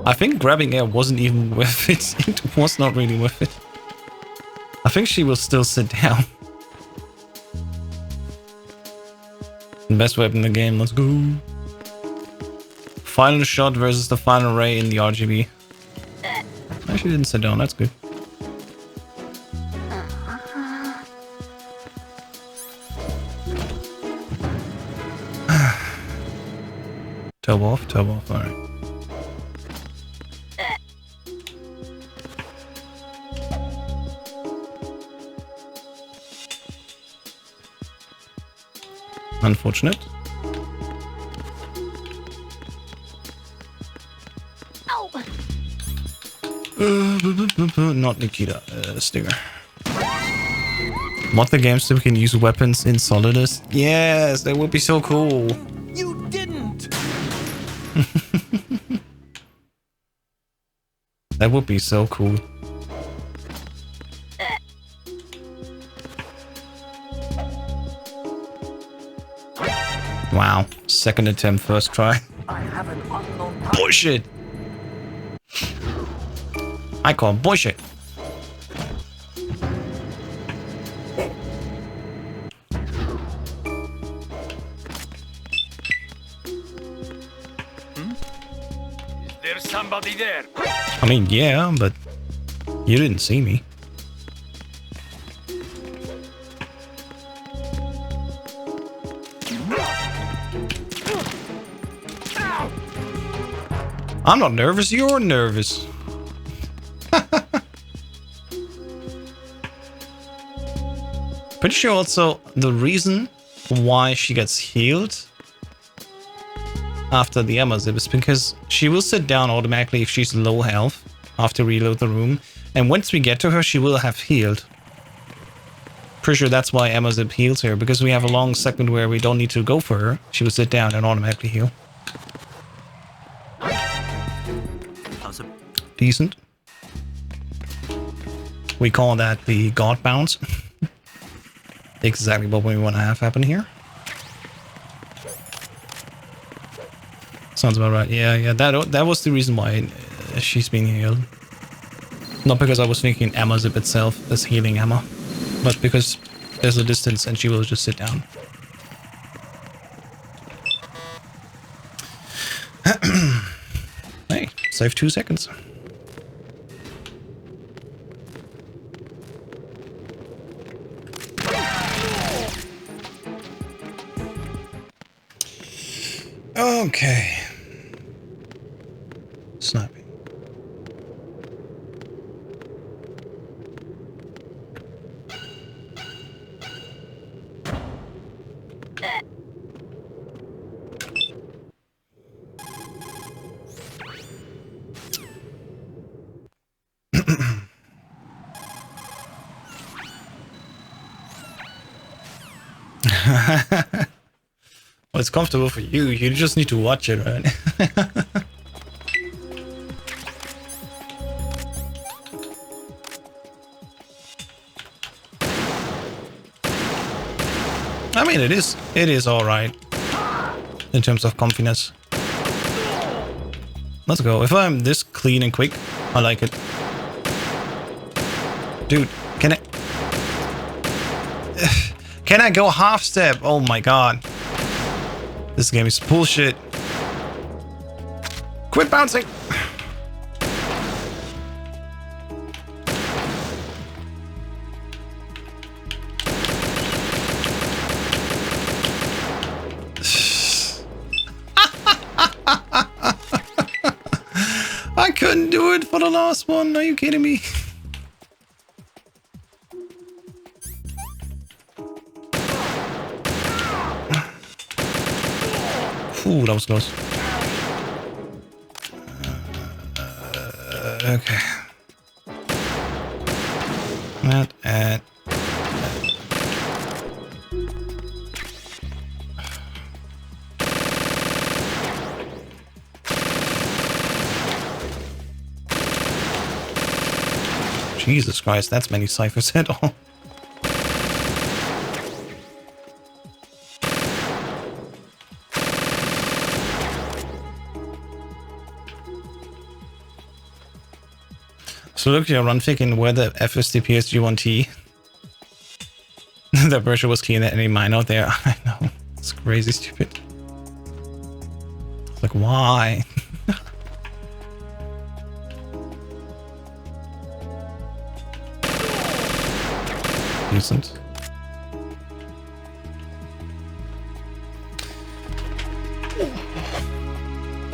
I think grabbing air wasn't even worth it. It was not really worth it. I think she will still sit down. Best weapon in the game, let's go. Final shot versus the final ray in the RGB. Actually didn't sit down, that's good. Turbo off, alright. Unfortunate. Not Nikita, Stinger. Mod the game so we can use weapons in Solidus. Yes, that would be so cool. You didn't! That would be so cool. Wow, second attempt, first try. I have an unknown Bullshit! I call bullshit. Is there somebody there? I mean, yeah, but you didn't see me. I'm not nervous, you're nervous. Pretty sure also the reason why she gets healed after the ammo zip is because she will sit down automatically if she's low health after reload the room, and once we get to her she will have healed. Pretty sure that's why ammo zip heals her, because we have a long second where we don't need to go for her. She will sit down and automatically heal. Decent. We call that the God bounce. Exactly what we want to have happen here. Sounds about right. Yeah, that was the reason why she's being healed. Not because I was thinking ammo zip itself is healing ammo, but because there's a distance and she will just sit down. Hey, save 2 seconds. Okay. Sniping. Well, it's comfortable for you. You just need to watch it, right? I mean, it is all right in terms of comfiness. Let's go. If I'm this clean and quick, I like it. Dude, can I go half step? Oh my god. This game is bullshit. Quit bouncing. I couldn't do it for the last one. Are you kidding me? Ooh, that was close. Okay. That. Jesus Christ, that's many ciphers at all. So look, you're thinking where the F is the PSG1T. The pressure was clean at any mine out there. I know. It's crazy stupid. It's like, why? Decent.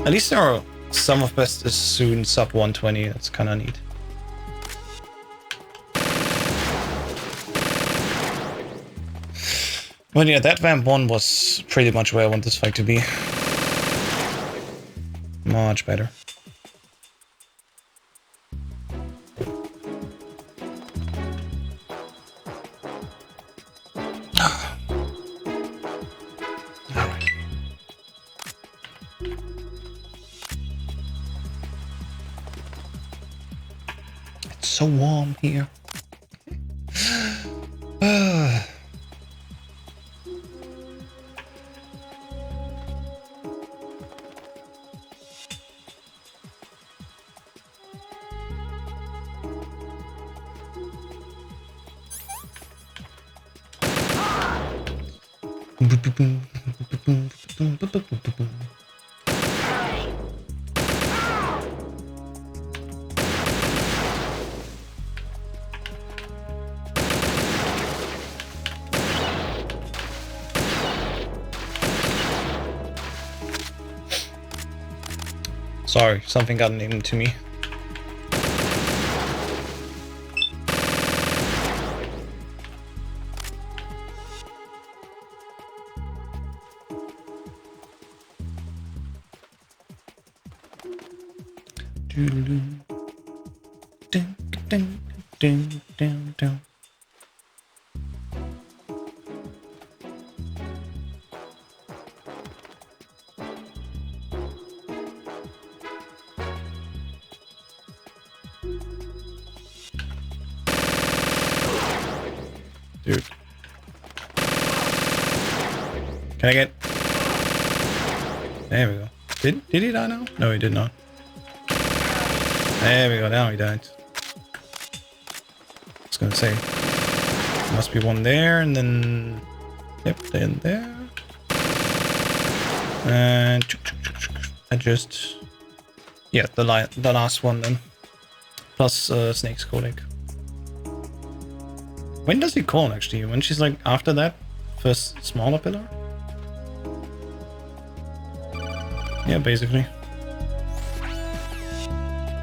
At least there are some of best is soon sub 120. That's kind of neat. Well, yeah, that vamp 1 was pretty much where I want this fight to be. Much better. Alright. It's so warm here. Sorry, something got into me. Dude. Can I get... There we go. Did he die now? No, he did not. There we go, now he died. I was gonna say. Must be one there, and then... Yep, then there. And... I just... Yeah, the last one then. Plus Snake's codec. When does he call actually? When she's like after that first smaller pillar? Yeah, basically.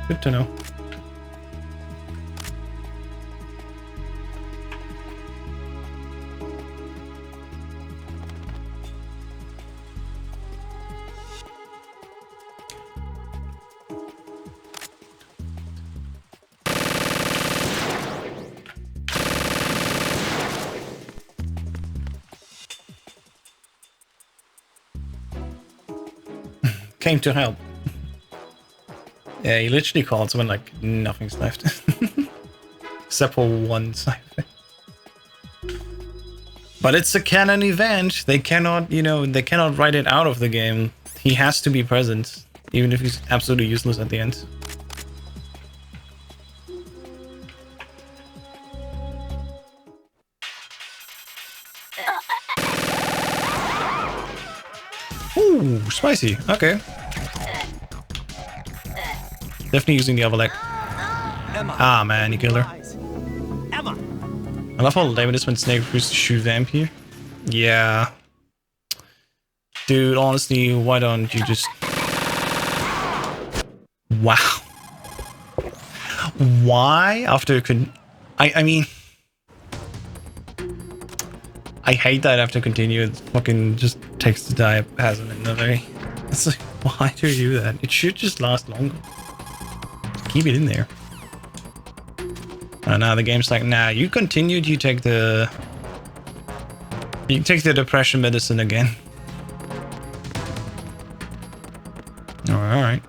Good to know. Came to help. Yeah, he literally calls when like nothing's left. Except for one cipher. But it's a canon event. They cannot, you know, they cannot write it out of the game. He has to be present, even if he's absolutely useless at the end. Ooh, spicy. Okay. Definitely using the other leg. Ah, man, he killed her. I love how lame it is when Snake refused to shoot Vamp here. Yeah. Dude, honestly, why don't you just... Wow. Why? After... I mean... I hate that after continue, it fucking just takes the die has an another. It's like, why do you do that? It should just last longer. Keep it in there. And now the game's like, nah, you continued, you take the depression medicine again. Alright.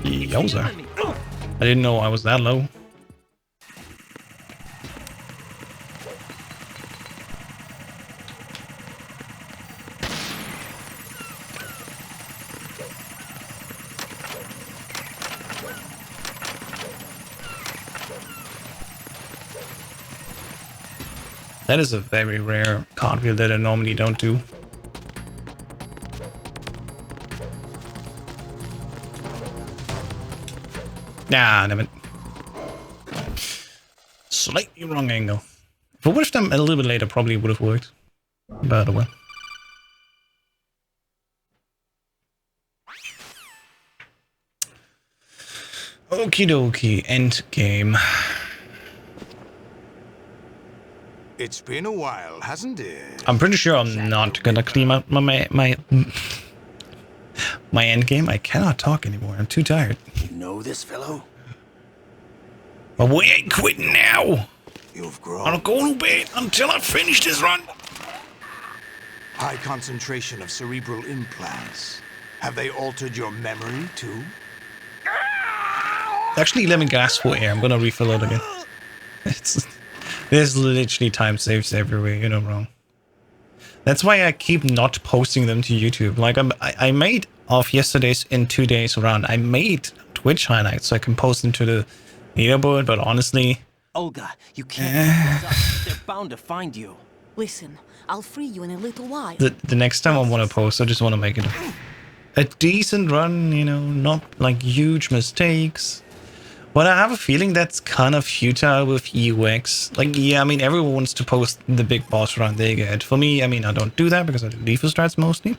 Yowza. I didn't know I was that low. That is a very rare cartwheel that I normally don't do. Nah, damn it. Slightly wrong angle. If I would have done a little bit later, probably would have worked. But well. Okie dokie, end game. It's been a while, hasn't it? I'm pretty sure I'm not gonna clean up my end game. I cannot talk anymore. I'm too tired. You know this fellow? But we ain't quitting now. You've grown. I'll go to bed until I finish this run. High concentration of cerebral implants. Have they altered your memory too? Actually, let me gasp for air. I'm gonna refill it again. There's literally time saves everywhere. You're not wrong. That's why I keep not posting them to YouTube. Like I made off yesterday's in 2 days around. I made Twitch highlights so I can post them to the leaderboard. But honestly, Olga, you can't. They're bound to find you. Listen, I'll free you in a little while. the next time I want to post, I just want to make it a decent run. You know, not like huge mistakes. But I have a feeling that's kind of futile with EuEx. Like, yeah, I mean, everyone wants to post the big boss run they get. For me, I mean, I don't do that because I do Leafer strats mostly.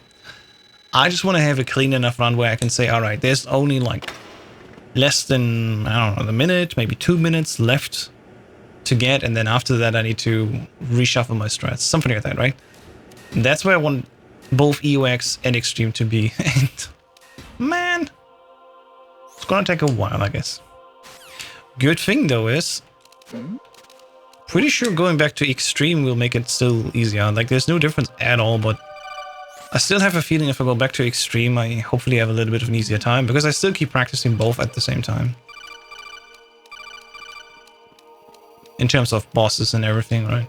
I just want to have a clean enough run where I can say, all right, there's only like less than, I don't know, a minute, maybe 2 minutes left to get. And then after that, I need to reshuffle my strats. Something like that, right? And that's where I want both EuEx and Extreme to be. And man, it's gonna take a while, I guess. Good thing though is, pretty sure going back to Extreme will make it still easier. Like there's no difference at all, but I still have a feeling if I go back to Extreme, I hopefully have a little bit of an easier time because I still keep practicing both at the same time. In terms of bosses and everything, right?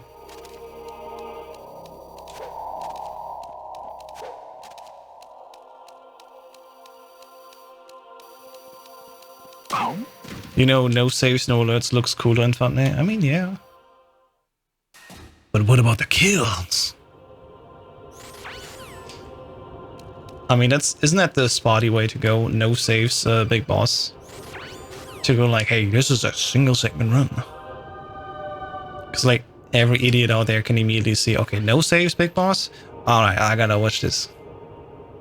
You know, no saves, no alerts looks cooler in thumbnail. I mean, yeah. But what about the kills? I mean, isn't that the spotty way to go? No saves, big boss. To go like, hey, this is a single segment run. Because like every idiot out there can immediately see, okay, no saves, big boss. All right, I gotta watch this.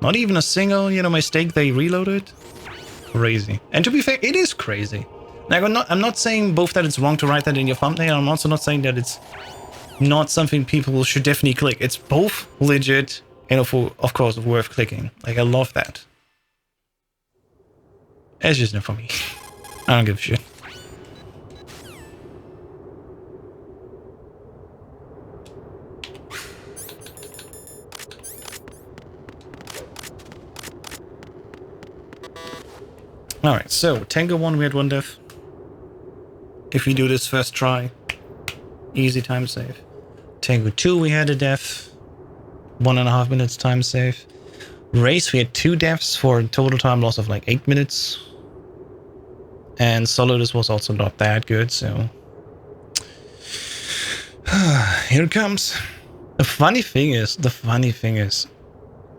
Not even a single, you know, mistake they reloaded. Crazy. And to be fair, it is crazy. Like, I'm not saying both that it's wrong to write that in your thumbnail. I'm also not saying that it's not something people should definitely click. It's both legit and of course worth clicking. Like, I love that. It's just not for me. I don't give a shit. Alright, so Tango 1 we had 1 death. If we do this first try, easy time save. Tango 2 we had a death, 1.5 minutes time save. Race we had 2 deaths for a total time loss of like 8 minutes. And Solidus was also not that good, so here it comes. The funny thing is,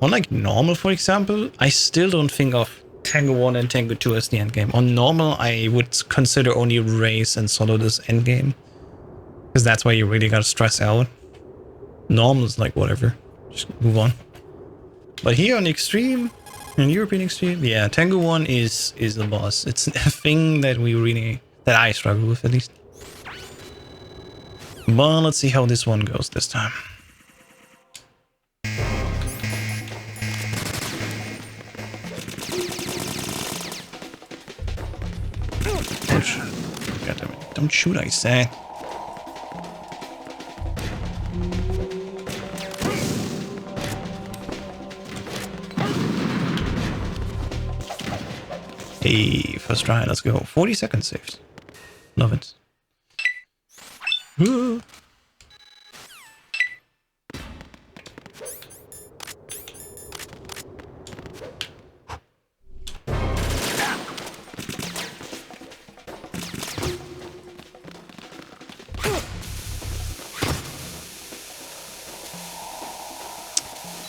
on like normal, for example, I still don't think of Tango 1 and Tango 2 as the endgame. On normal, I would consider only Race and Solidus endgame. Because that's why you really gotta stress out. Normal is like whatever. Just move on. But here on Extreme, in European Extreme, yeah, Tango 1 is the boss. It's a thing that that I struggle with at least. But let's see how this one goes this time. What should I say? Hey, first try, let's go. 40 seconds saved. Love it. Ooh.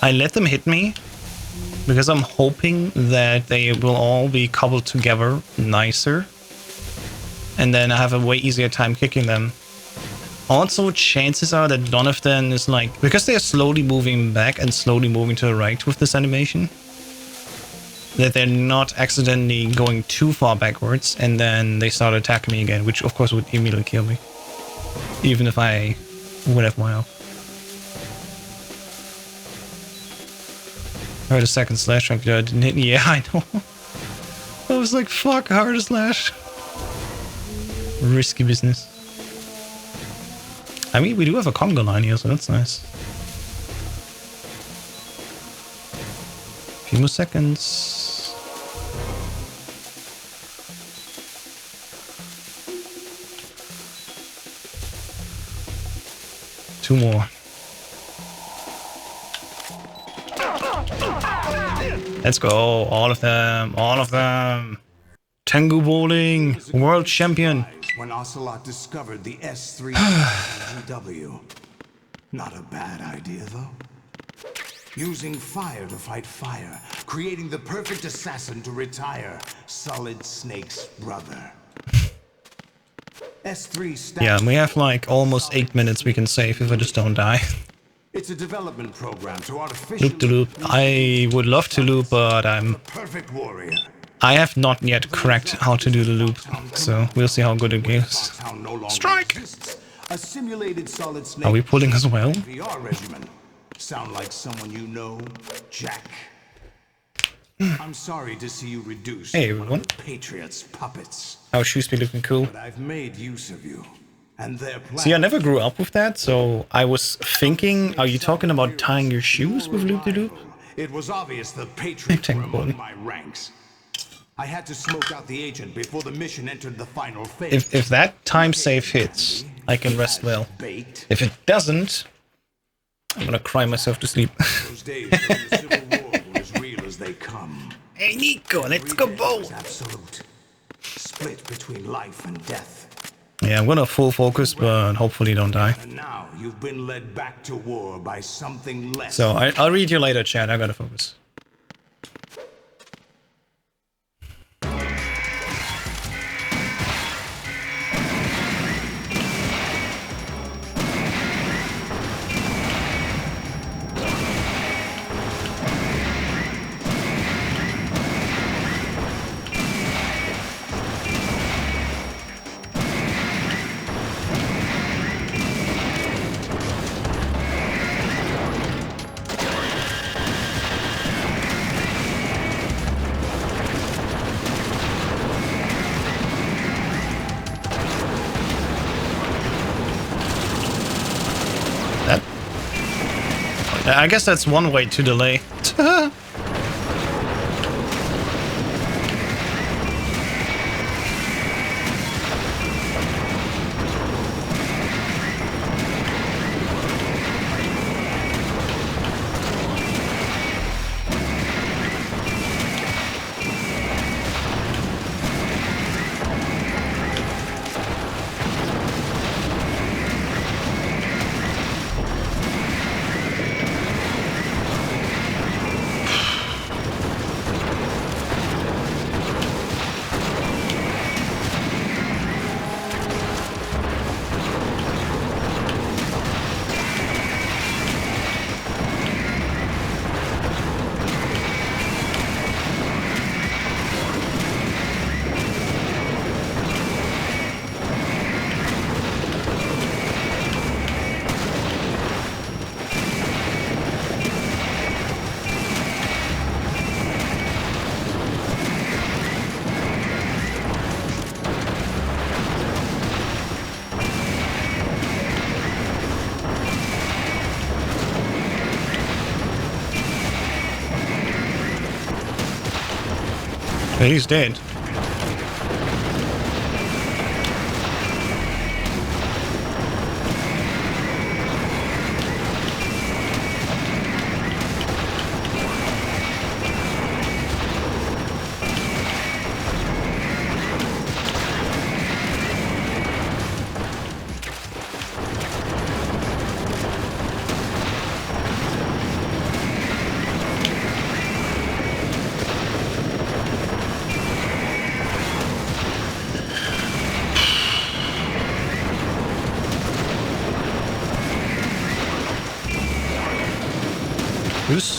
I let them hit me because I'm hoping that they will all be coupled together nicer. And then I have a way easier time kicking them. Also, chances are that none of them is like... Because they're slowly moving back and slowly moving to the right with this animation. That they're not accidentally going too far backwards and then they start attacking me again. Which of course would immediately kill me. Even if I would have my health. I heard a second slash track that didn't hit me. Yeah, I know. I was like, fuck, hard slash. Risky business. I mean, we do have a conga line here, so that's nice. A few more seconds. Two more. Let's go, all of them, all of them. Tengu bowling, world champion. When Ocelot discovered the S3 GW. Not a bad idea, though. Using fire to fight fire, creating the perfect assassin to retire Solid Snake's brother. S3 Yeah, we have like almost 8 minutes we can save if I just don't die. It's a development program to artificially Loop to loop. I would love to loop, but perfect warrior. I have not yet cracked how to do the loop, so we'll see how good it goes. Strike! A simulated Solid Snake. Are we pulling as well? VR regimen. Sound like someone you know, Jack? I'm sorry to see you reduced. Hey everyone. Patriots puppets. Our shoes be looking cool. But I've made use of you. And their plan. See, I never grew up with that, so I was thinking, are you talking about tying your shoes with loop-de-loop? It was obvious the Patriots were among my ranks. I had to smoke out the agent before the mission entered the final phase. If that time save hits, I can rest well. If it doesn't, I'm gonna cry myself to sleep. Those days when the Civil War were as real as they come. Hey Nico, let's go bowl! Absolute. Split between life and death. Yeah, I'm gonna full focus, but hopefully don't die. And now you've been led back to war by something less. So I'll read you later, chat. I gotta focus. I guess that's one way to delay. He's dead.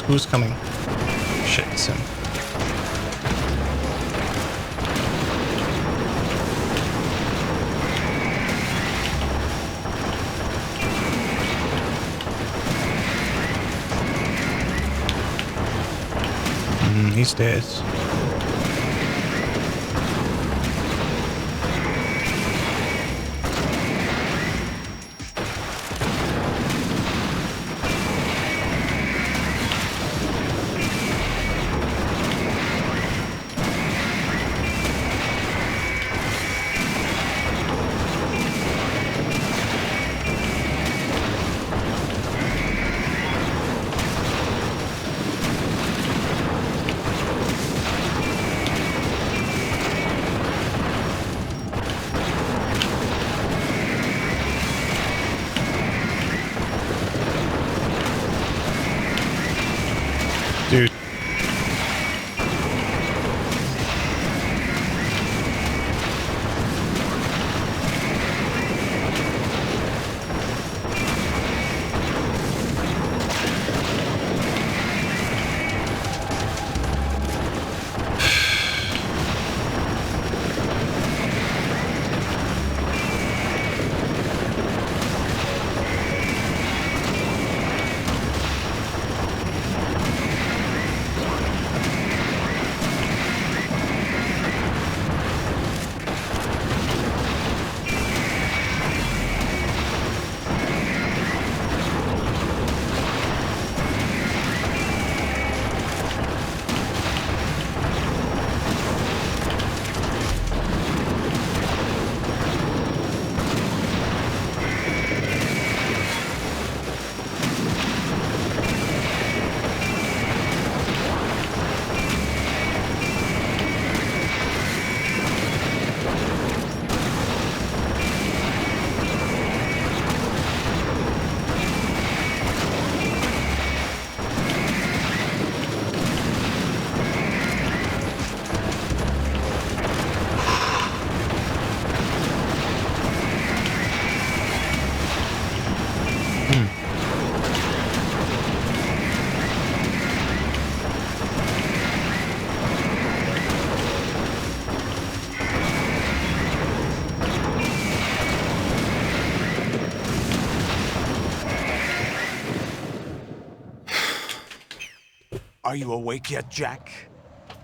Who's coming? Shit, it's him. He's dead. Dude. Are you awake yet, Jack?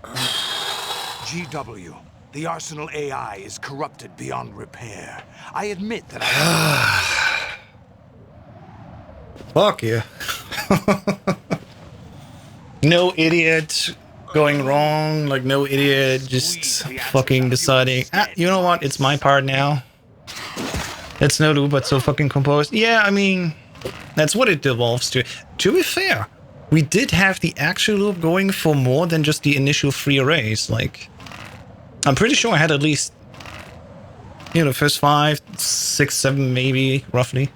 GW, the Arsenal AI is corrupted beyond repair. I admit that I... Fuck you. No idiot going wrong, like no idiot just fucking deciding, you know what, it's my part now. It's no loop, but so fucking composed. Yeah, I mean, that's what it devolves to. To be fair, we did have the actual loop going for more than just the initial 3 arrays. Like, I'm pretty sure I had at least, you know, first 5, 6, 7 maybe, roughly.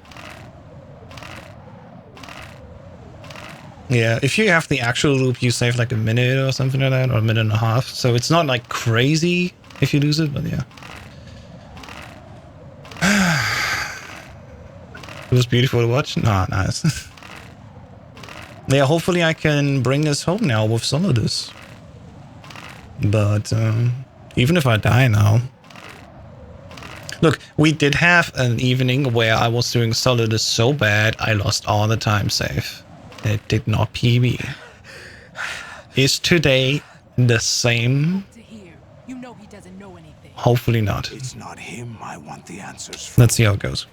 Yeah, if you have the actual loop, you save like a minute or something like that, or a minute and a half. So it's not like crazy if you lose it, but yeah. It was beautiful to watch. Nah, nice. Yeah, hopefully I can bring this home now with some of this. But even if I die now... Look, we did have an evening where I was doing Solidus so bad, I lost all the time save. It did not PB. Is today the same? You know he doesn't know anything. Hopefully not. It's not him I want the answers from. Let's see how it goes.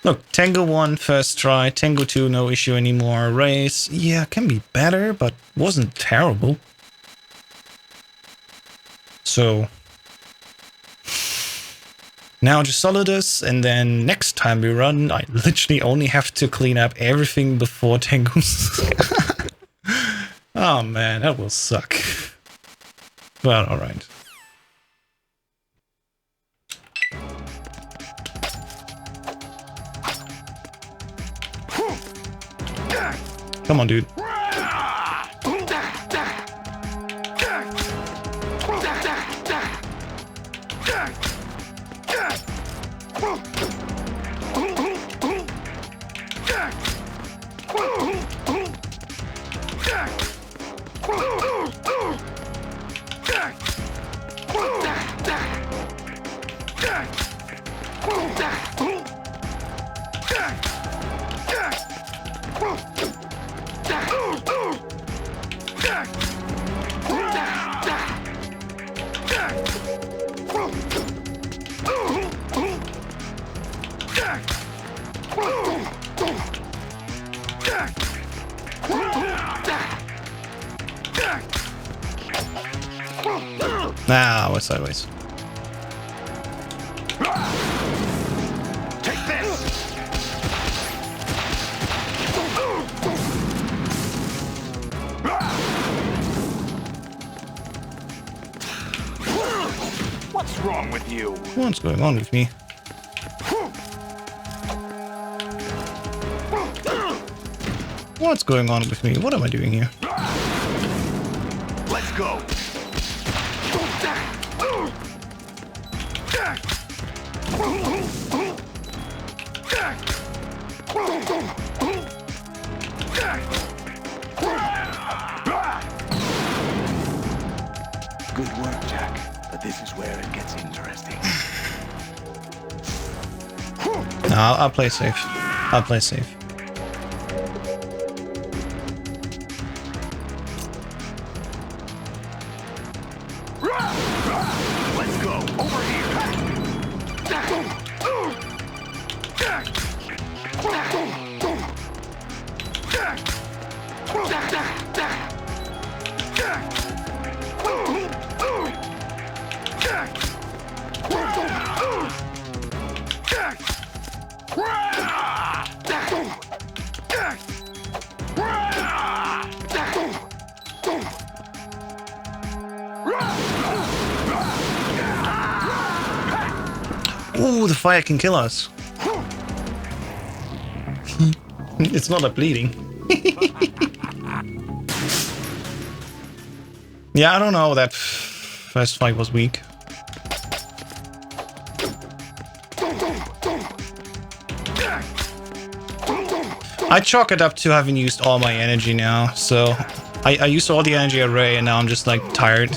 Look, Tango 1 first try, Tango 2 no issue anymore, Race, yeah, can be better, but wasn't terrible. So now just Solidus, and then next time we run, I literally only have to clean up everything before Tango's. Oh man, that will suck. Well, alright. Come on, dude. Nah, I was sideways. Take this! What's wrong with you? What's going on with me? What's going on with me? What am I doing here? Let's go! Good work, Jack. But this is where it gets interesting. No, I'll play safe. I'll play safe. Let's go! Over here! Ooh, the fire can kill us. It's not a bleeding. Yeah, I don't know. That first fight was weak. I chalk it up to having used all my energy now. So I used all the energy at Ray and now I'm just like tired.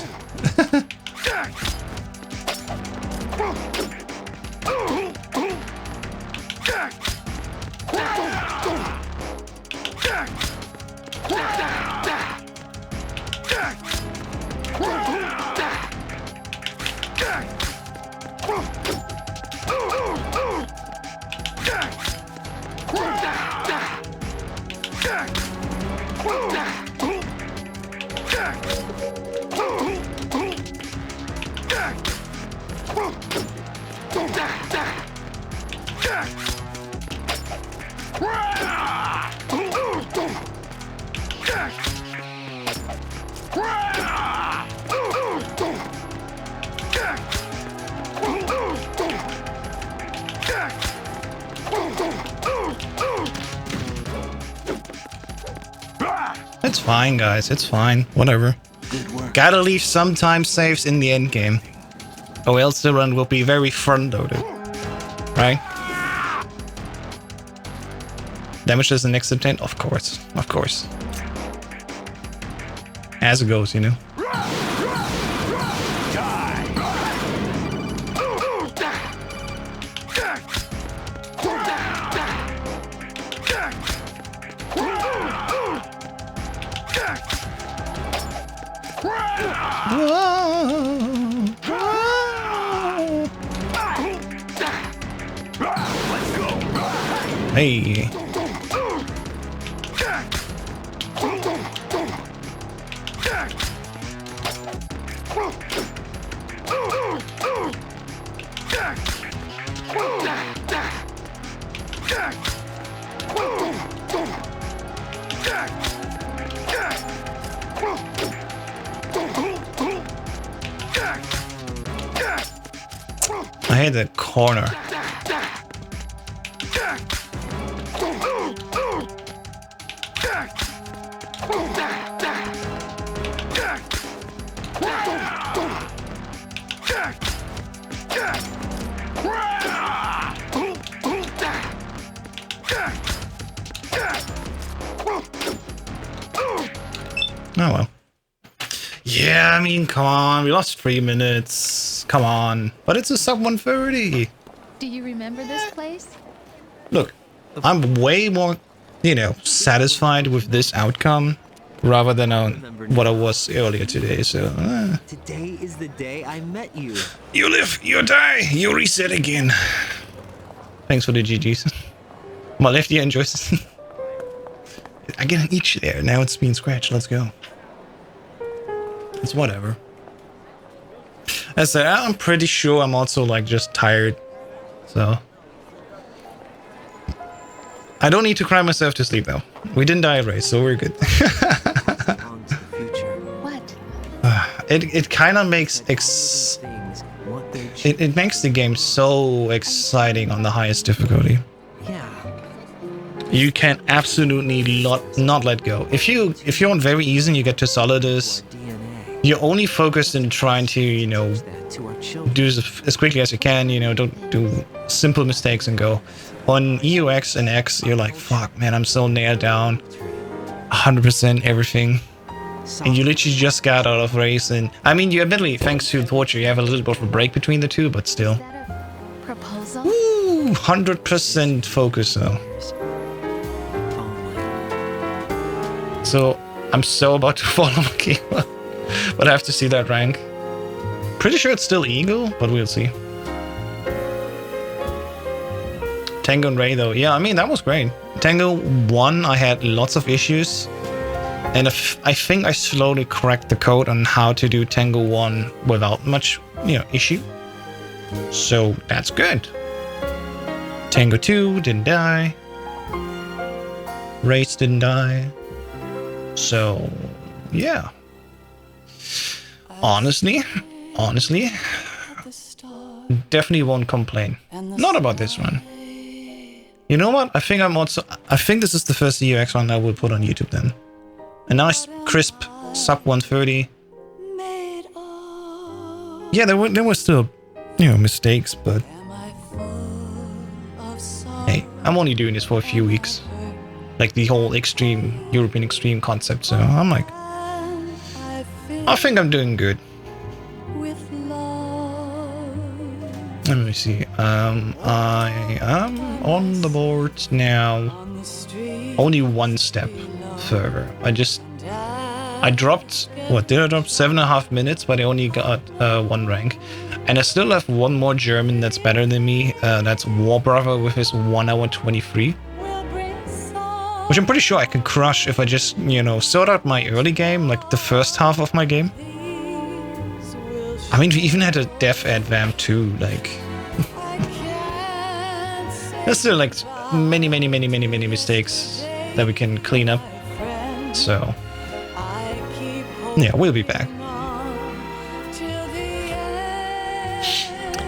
It's fine, guys. It's fine. Whatever. Gotta leave some time saves in the end game, or else the run will be very front-loaded. Right? Damage does the next attempt? Of course. Of course. As it goes, you know. Let's go! Hey. I hate that corner. Oh well. Yeah, I mean, come on, we lost 3 minutes. Come on. But it's a sub 130. Do you remember this place? Look, I'm way more, you know, satisfied with this outcome rather than on what I was earlier today, so... Today is the day I met you. You live, you die, you reset again. Thanks for the GGs. My left ear enjoys. I get an itch there, now it's being scratched, let's go. It's whatever. As I said, I'm pretty sure I'm also like just tired, so... I don't need to cry myself to sleep though. We didn't die at race, so we're good. What? It kind of makes it makes the game so exciting on the highest difficulty. You can absolutely not let go. If you're on very easy and you get to Solidus, you're only focused in trying to, you know, do as quickly as you can, you know, don't do simple mistakes and go. On EuEx and X, you're like, fuck, man, I'm so nailed down. 100% everything. And you literally just got out of race. And I mean, you admittedly, thanks to Torture, you have a little bit of a break between the two, but still. Proposal? Woo, 100% focus, though. So, I'm so about to follow my game, but I have to see that rank. Pretty sure it's still Eagle, but we'll see. Tango and Ray though, yeah, I mean, that was great. Tango 1, I had lots of issues. And I think I slowly cracked the code on how to do Tango 1 without much, you know, issue. So that's good. Tango 2 didn't die. Race didn't die. So, yeah. Honestly, definitely won't complain. Not about this one. You know what? I think this is the first EuEx one I will put on YouTube then. A nice crisp sub 130. Yeah, there were still, you know, mistakes, but hey, I'm only doing this for a few weeks. Like the whole extreme, European extreme concept, so I'm like, I think I'm doing good. Let me see. I am on the board now. Only one step further. I dropped, what did I drop? 7.5 minutes, but I only got 1 rank. And I still have one more German that's better than me. That's War Brother with his 1 hour 23. Which I'm pretty sure I can crush if I just, you know, sort out my early game, like the first half of my game. I mean, we even had a death at Vamp too, like... There's still, like, many mistakes that we can clean up. So... yeah, we'll be back.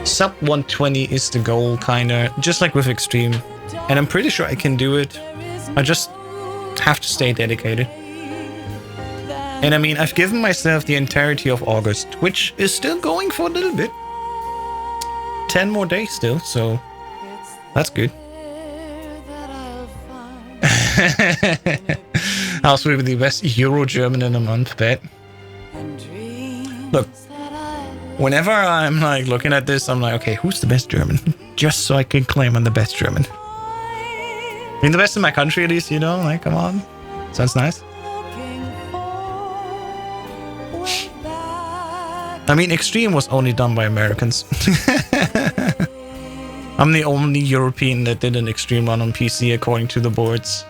Sub 120 is the goal, kinda, just like with Extreme. And I'm pretty sure I can do it. I just have to stay dedicated. And I mean, I've given myself the entirety of August, which is still going for a little bit. 10 more days still, so that's good. House will be the best Euro-German in a month, bet. Look, whenever I'm like looking at this, I'm like, okay, who's the best German? Just so I can claim I'm the best German. I mean, the best in my country at least, you know, like, come on. Sounds nice. I mean, Extreme was only done by Americans. I'm the only European that did an extreme run on PC according to the boards.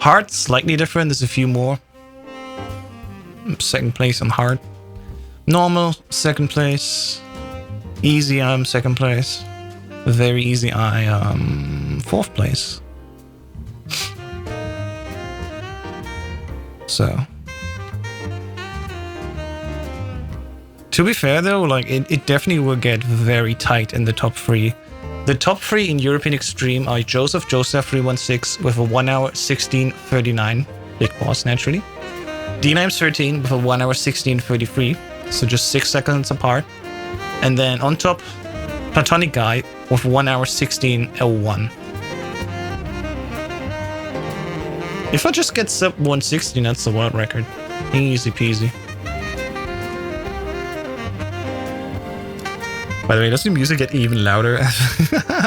Hard, slightly different. There's a few more. Second place on hard. Normal, second place. Easy, I'm second place. Very easy, I am fourth place. So. To be fair though, like it definitely will get very tight in the top 3. The top 3 in European Extreme are Joseph 316 with a 1 hour 16:39, big boss naturally. D913 with a 1 hour 16:33, so just 6 seconds apart. And then on top, Platonic Guy with 1 hour 16:01. If I just get sub 116, that's the world record. Easy peasy. By the way, does the music get even louder? I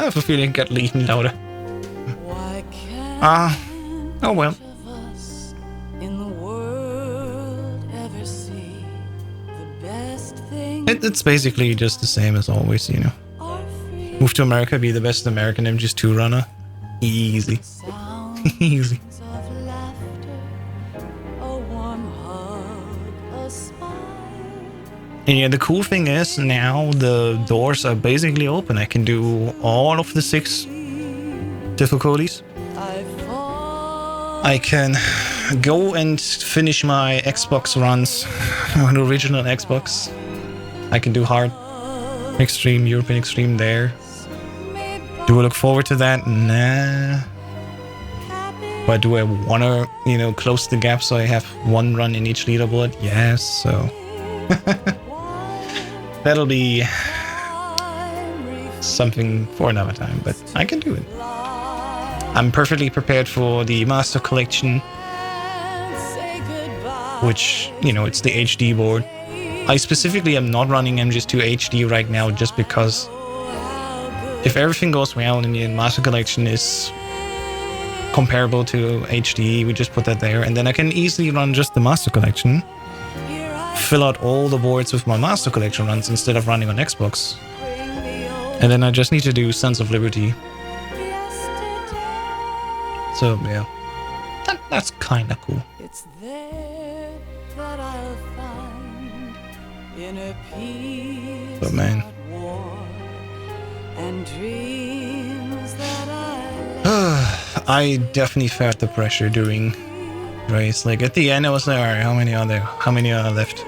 have a feeling it got even louder. Oh well. It's basically just the same as always, you know. Move to America, be the best American MGS2 runner. Easy. Easy. And yeah, the cool thing is now the doors are basically open. I can do all of the 6 difficulties. I can go and finish my Xbox runs on the original Xbox. I can do hard, extreme, European Extreme there. Do I look forward to that? Nah. But do I want to, you know, close the gap so I have 1 run in each leaderboard? Yes, so... That'll be something for another time, but I can do it. I'm perfectly prepared for the Master Collection, which, you know, it's the HD board. I specifically am not running MGS2 HD right now just because if everything goes well and the Master Collection is comparable to HD, we just put that there, and then I can easily run just the Master Collection. Fill out all the boards with my Master Collection runs instead of running on Xbox. And then I just need to do Sons of Liberty. So yeah, that's kind of cool. It's there that I'll find inner peace, but man, and dreams that I definitely felt the pressure during race. Like at the end, I was like, all right, how many are there? How many are left?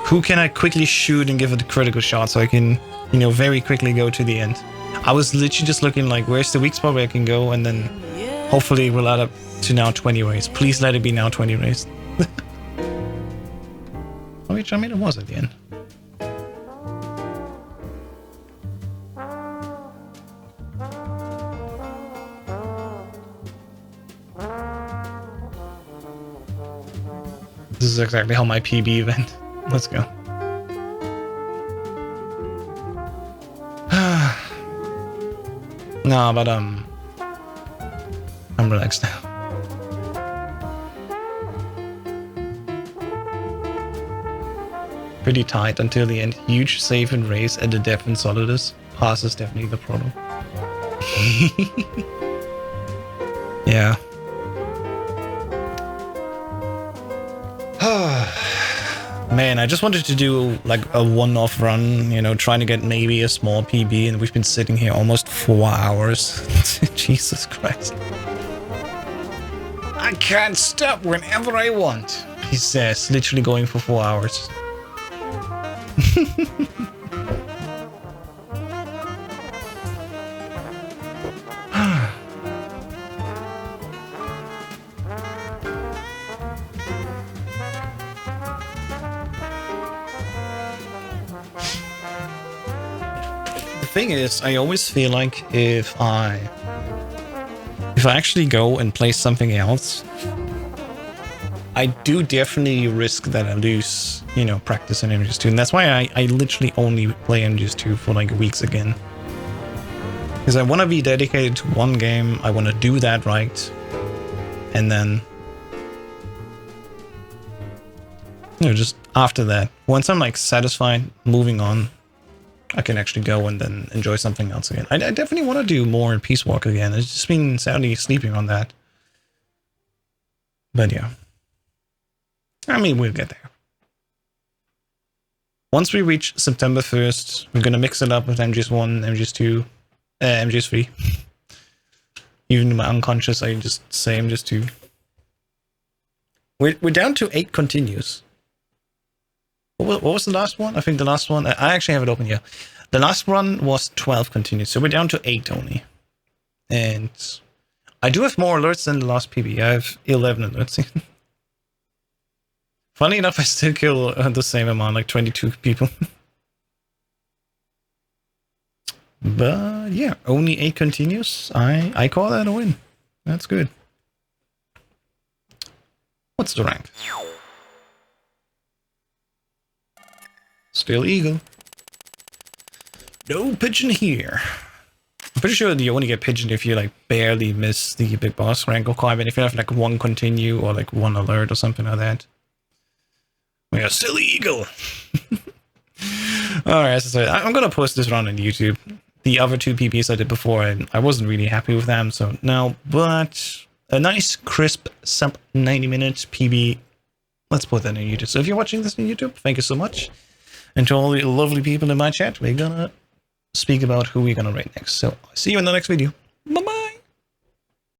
Who can I quickly shoot and give it a critical shot so I can, you know, very quickly go to the end? I was literally just looking like, where's the weak spot where I can go, and then hopefully it will add up to now 20 race. Please let it be now 20 race. Which, I mean, it was at the end. This is exactly how my PB went. Let's go. Nah, but I'm relaxed now. Pretty tight until the end. Huge save and race at the depth and Solidus. Pass is definitely the problem. Yeah. Man, I just wanted to do like a one-off run, you know, trying to get maybe a small PB, and we've been sitting here almost 4 hours. Jesus Christ. I can't stop whenever I want, he says, literally going for 4 hours. Thing is, I always feel like if I actually go and play something else, I do definitely risk that I lose, you know, practice in MGS2, and that's why I literally only play MGS2 for like weeks again. Because I want to be dedicated to one game, I want to do that right, and then, you know, just after that, once I'm like satisfied, moving on. I can actually go and then enjoy something else again. I definitely want to do more Peace Walk again. It's just been sadly sleeping on that. But yeah. I mean, we'll get there. Once we reach September 1st, we're going to mix it up with MGS1, MGS2, MGS3. Even in my unconscious, I just say MGS2. We're down to 8 continues. What was the last one? I think the last one... I actually have it open here. The last one was 12 continues, so we're down to 8 only. And I do have more alerts than the last PB. I have 11 alerts. Funny enough, I still kill the same amount, like 22 people. But yeah, only 8 continues. I call that a win. That's good. What's the rank? Still Eagle. No pigeon here. I'm pretty sure you only get pigeon if you like barely miss the big boss rank requirement. If you have like 1 continue or like 1 alert or something like that. We are still Eagle. Alright, as I said, I'm gonna post this run on YouTube. The other 2 PBs I did before, I wasn't really happy with them, so no. But a nice, crisp, sub 90 minutes PB. Let's put that in YouTube. So if you're watching this on YouTube, thank you so much. And to all the lovely people in my chat, we're gonna speak about who we're gonna rate next. So see you in the next video. Bye-bye.